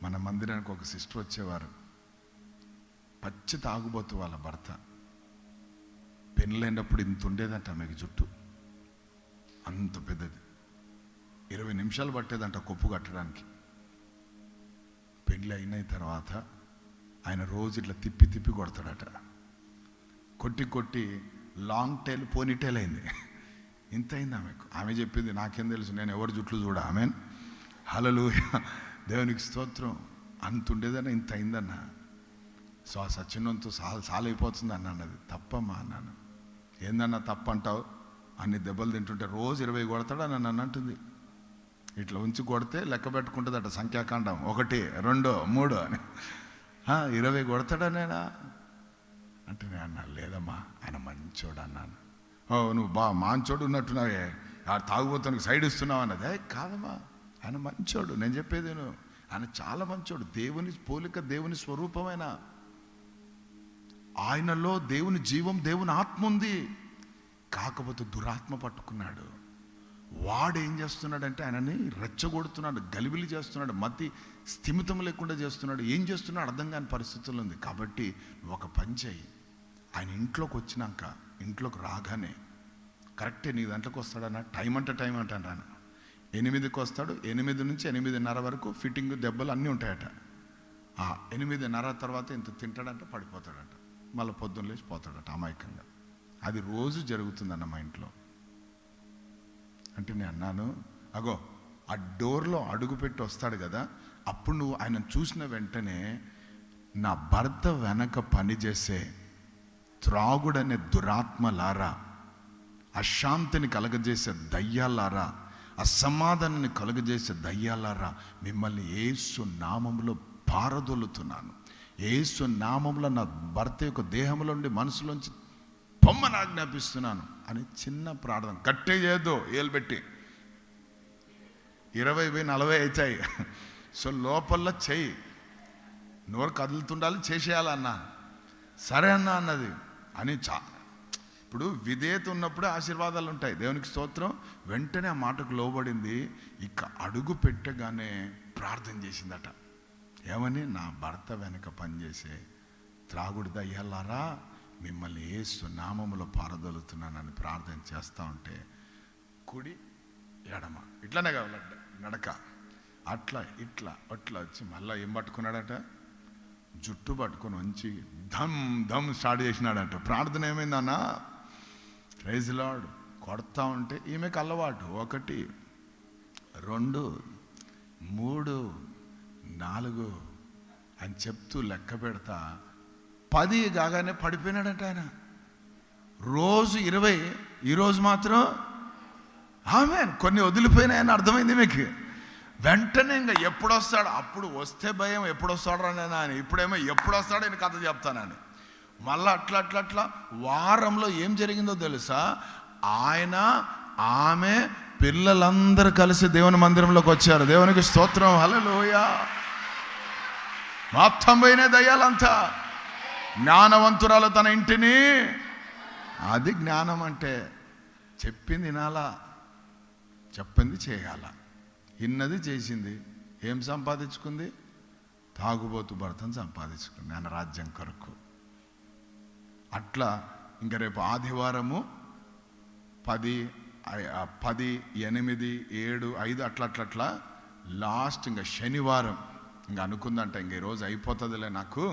మన మందిరానికి ఒక సిస్టర్ వచ్చేవారు, పచ్చి తాగుబోతు వాళ్ళ భర్త. పెళ్ళైనప్పుడు ఇంత ఉండేదంట ఆమెకి జుట్టు, అంత పెద్దది. 20 నిమిషాలు పట్టేదంట కొప్పు కట్టడానికి. పెళ్ళి అయిన తర్వాత ఆయన రోజు ఇట్లా తిప్పి తిప్పి కొడతాడట. కొట్టి లాంగ్ టైల్ పోనీటైల్ అయింది. ఇంత అయింది ఆమెకు. ఆమె చెప్పింది, నాకేం తెలుసు, నేను ఎవరి జుట్లు చూడ. ఆమెన్. హల్లెలూయా, దేవునికి స్తోత్రం. అంత ఉండేదన్న ఇంత అయిందన్న. సో ఆ సచ్చినంతో సాలైపోతుంది అన్న అన్నది. తప్పమ్మా అన్నాను. ఏందన్నా తప్పు అంటావు? అన్ని దెబ్బలు తింటుంటే రోజు 20 కొడతాడు అని నన్ను అంటుంది. ఇట్లా ఉంచి కొడితే లెక్క పెట్టుకుంటుందట, సంఖ్యాకాండం 1, 2, 3 అని. 20 కొడతాడనేనా అంటే నేను అన్నా, లేదమ్మా ఆయన మంచోడు అన్నాను. ఓ నువ్వు మంచోడు ఉన్నట్టున్నావే, ఆ తాగుబోతానికి సైడ్ ఇస్తున్నావు అన్నది. కాదమ్మా, ఆయన మంచోడు. నేను చెప్పేది ఆయన చాలా మంచోడు. దేవుని పోలిక, దేవుని స్వరూపమైన ఆయనలో దేవుని జీవం, దేవుని ఆత్మ ఉంది. కాకపోతే దురాత్మ పట్టుకున్నాడు. వాడు ఏం చేస్తున్నాడంటే ఆయనని రెచ్చగొడుతున్నాడు, గలిబిలి చేస్తున్నాడు, మతి స్థిమితం లేకుండా చేస్తున్నాడు. ఏం చేస్తున్నాడు అర్థం కాని పరిస్థితుల్లో ఉంది. కాబట్టి నువ్వు ఒక పని చేయి, ఆయన ఇంట్లోకి వచ్చినాక, ఇంట్లోకి రాగానే కరెక్టే నీ దాంట్లోకి వస్తాడన్న. టైం అంటాను ఆయన. 8కి వస్తాడు. 8 నుంచి 8:30 వరకు ఫిట్టింగ్ దెబ్బలు అన్నీ ఉంటాయట. 8:30 తర్వాత ఇంత తింటాడంట, పడిపోతాడంట, మళ్ళీ పొద్దున్న లేచి పోతాడట అమాయకంగా. అది రోజు జరుగుతుందన్న మా ఇంట్లో. అంటే నేను అన్నాను, అగో ఆ డోర్లో అడుగుపెట్టి వస్తాడు కదా, అప్పుడు నువ్వు ఆయన చూసిన వెంటనే నా భర్త వెనక పనిచేసే త్రాగుడనే దురాత్మలారా, అశాంతిని కలగజేసే దయ్యాలారా, అసమాధానాన్ని కలుగజేసే దయ్యాలారా, మిమ్మల్ని యేసు నామములో పారదొలుతున్నాను. యేసు నామములో నా భర్త యొక్క దేహంలో నుండి, మనసులోంచి పొమ్మని ఆజ్ఞాపిస్తున్నాను అని చిన్న ప్రార్థన. గట్టే చేయొద్దు, ఏలు పెట్టి 20-40 అవుతాయి. సో లోపల చెయ్యి, నోరు కదులుతుండాలి, చేసేయాలన్నా. సరే అన్నా అన్నది అని ఇప్పుడు విధేయత ఉన్నప్పుడు ఆశీర్వాదాలు ఉంటాయి. దేవునికి స్తోత్రం. వెంటనే ఆ మాటకు లోబడింది. ఇక అడుగు పెట్టగానే ప్రార్థన చేసిందట. ఏమని? నా భర్త వెనక పనిచేసే త్రాగుడు దయ్యాలారా, మిమ్మల్ని యేసు నామములో పారదలుతున్నానని ప్రార్థన చేస్తూ ఉంటే కుడి ఎడమ ఇట్లానే కావాలంట నడక, అట్లా ఇట్లా అట్లా వచ్చి మళ్ళీ ఏం పట్టుకున్నాడట? జుట్టు పట్టుకొని ఉంచి ధమ్ ధమ్ స్టార్ట్ చేసినాడంట. ప్రార్థన ఏమైందన్నా? Praise Lord. కొడతా ఉంటే ఈమెకు అలవాటు. 1 2 3 4 అని చెప్తూ లెక్క పెడతా 10 కాగానే పడిపోయినాడంట ఆయన. రోజు 20, ఈరోజు మాత్రం ఆమేన్. కొన్ని వదిలిపోయినాయని అర్థమైంది మీకు. వెంటనే ఇంకా ఎప్పుడు వస్తాడు? అప్పుడు వస్తే భయం, ఎప్పుడు వస్తాడు నేను అని. ఇప్పుడేమో ఎప్పుడు వస్తాడో నేను కథ చెప్తానని. మళ్ళీ అట్లా అట్లా అట్లా వారంలో ఏం జరిగిందో తెలుసా? ఆయన ఆమె పిల్లలందరూ కలిసి దేవుని మందిరంలోకి వచ్చారు. దేవునికి స్తోత్రం. హల్లెలూయా. మొత్తం పోయిన దయ్యాలంతా. జ్ఞానవంతురాలు తన ఇంటిని, అది జ్ఞానం అంటే చెప్పింది వినాలా, చెప్పింది చేయాల. ఇన్నది చేసింది. ఏం సంపాదించుకుంది? తాగుబోతు భర్తను సంపాదించుకుంది ఆయన రాజ్యం కొరకు. అట్లా ఇంకా రేపు ఆదివారము 10, 8, 7, 5 అట్లా లాస్ట్ ఇంకా శనివారం ఇంకా అనుకుందంట, ఇంక ఈరోజు అయిపోతుందిలే నాకు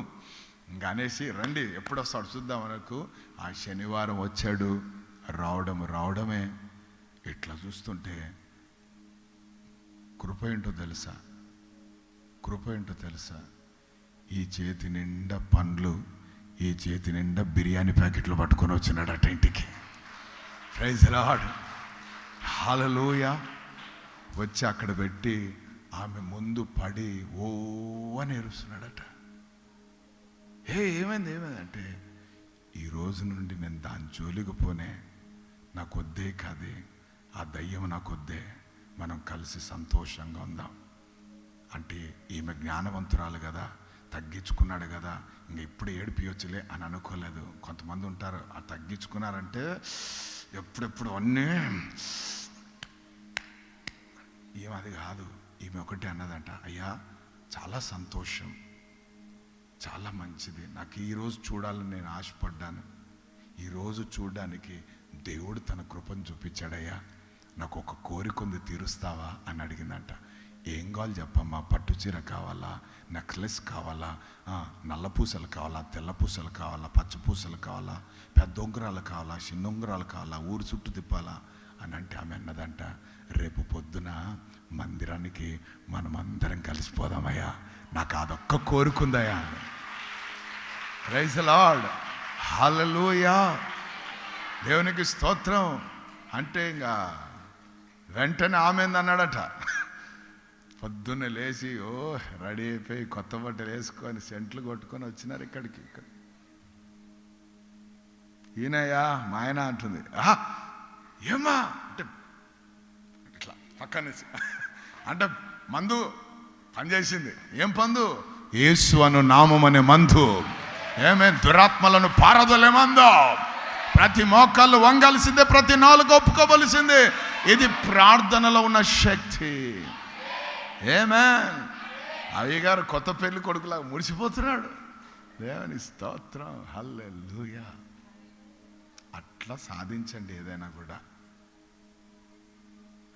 ఇంకా అనేసి, రండి ఎప్పుడు వస్తాడు చూద్దాం మనకు. ఆ శనివారం వచ్చాడు. రావడమే ఇట్లా చూస్తుంటే కృప ఏంటో తెలుసా? ఈ చేతి నిండా పండ్లు, ఈ చేతి నిండా బిర్యానీ ప్యాకెట్లు పట్టుకొని వచ్చినాడట ఇంటికి. Praise lord. హల్లెలూయా. వచ్చి అక్కడ పెట్టి ఆమె ముందు పడి ఓ అని ఏరుస్తున్నాడట. ఏమైంది అంటే, ఈ రోజు నుండి నేను దాని జోలికి పోనే, నాకు వద్దే కాదే, ఆ దయ్యం నాకు వద్దే, మనం కలిసి సంతోషంగా ఉందాం అంటే. ఈమె జ్ఞానవంతురాలు కదా, తగ్గించుకున్నాడు కదా, ఇంక ఇప్పుడు ఏడిపియొచ్చులే అని అనుకోలేదు. కొంతమంది ఉంటారు ఆ తగ్గించుకున్నారంటే ఎప్పుడెప్పుడు అన్నీ. ఏమది కాదు. ఈమె ఒకటి అన్నదంట, అయ్యా చాలా సంతోషం, చాలా మంచిది, నాకు ఈరోజు చూడాలని నేను ఆశపడ్డాను, ఈరోజు చూడడానికి దేవుడు తన కృపను చూపించాడయ్యా, నాకు ఒక కోరిక ఉంది, తీరుస్తావా అని అడిగిందంట. ఏం కావాలి చెప్పమ్మా? పట్టు చీర కావాలా, నెక్లెస్ కావాలా, నల్ల పూసలు కావాలా, తెల్ల పూసలు కావాలా, పచ్చ పూసలు కావాలా, పెద్ద ఉంగరాలు కావాలా, చిన్న ఉంగరాలు కావాలా, ఊరు చుట్టూ తిప్పాలా అని అంటే ఆమె అన్నదంట, రేపు పొద్దున మందిరానికి మనం అందరం కలిసిపోదామయ్యా, నాకు అదొక్క కోరుకుందయ్యా. Praise the lord. హల్లెలూయా. దేవునికి స్తోత్రం. అంటే ఇంకా వెంటనే ఆమెంది అన్నాడట. పొద్దున్నే లేచి రెడీ అయిపోయి కొత్త బట్టలు వేసుకొని సెంట్లు కొట్టుకొని వచ్చినారు ఇక్కడికి. ఈయనయ్యా మా ఆయన అంటుంది. ఏమా అంటే ఇట్లా పక్కన అంటే మందు పనిచేసింది. ఏం పందు? యేసు అను నామం అనే మందు. ఏమే దురాత్మలను పారదలే మందు. ప్రతి మోకాళ్ళు వంగాల్సిందే, ప్రతి నాలుగు ఒప్పుకోవలసిందే. ఇది ప్రార్థనలో ఉన్న శక్తి. ఏమేన్. అయ్యగారు కొత్త పెళ్లి కొడుకులాగా మురిసిపోతున్నాడు. దేవుని స్తోత్రం. హల్లెలూయా. అట్లా సాధించండి ఏదైనా కూడా.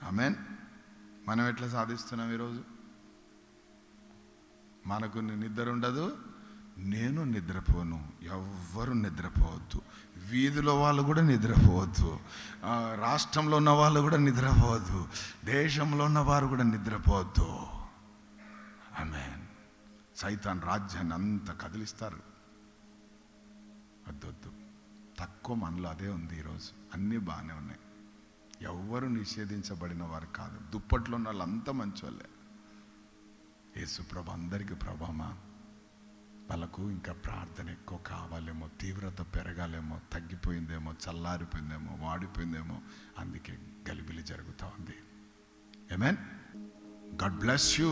ఆమేన్. మనం ఎట్లా సాధిస్తున్నాం ఈరోజు? మనకు నిద్ర ఉండదు, నేను నిద్రపోను, ఎవ్వరు నిద్రపోవద్దు, వీధిలో వాళ్ళు కూడా నిద్రపోవద్దు, రాష్ట్రంలో ఉన్న వాళ్ళు కూడా నిద్రపోవద్దు, దేశంలో ఉన్న వారు కూడా నిద్రపోవద్దు. ఆమేన్. సైతాన్ రాజ్యాన్ని అంతా కదిలిస్తారు. వద్దొద్దు. తక్కువ మనలో అదే ఉంది ఈరోజు. అన్నీ బాగానే ఉన్నాయి. ఎవ్వరు నిషేధించబడిన వారు కాదు. దుప్పట్లో ఉన్న వాళ్ళంతా మంచి వాళ్ళే. యేసు ప్రభు అందరికీ ప్రభామా. వాళ్ళకు ఇంకా ప్రార్థన ఎక్కువ కావాలేమో, తీవ్రత పెరగాలేమో, తగ్గిపోయిందేమో, చల్లారిపోయిందేమో, వాడిపోయిందేమో, అందుకే గలిబిలి జరుగుతూ ఉంది. ఆమేన్. God bless you.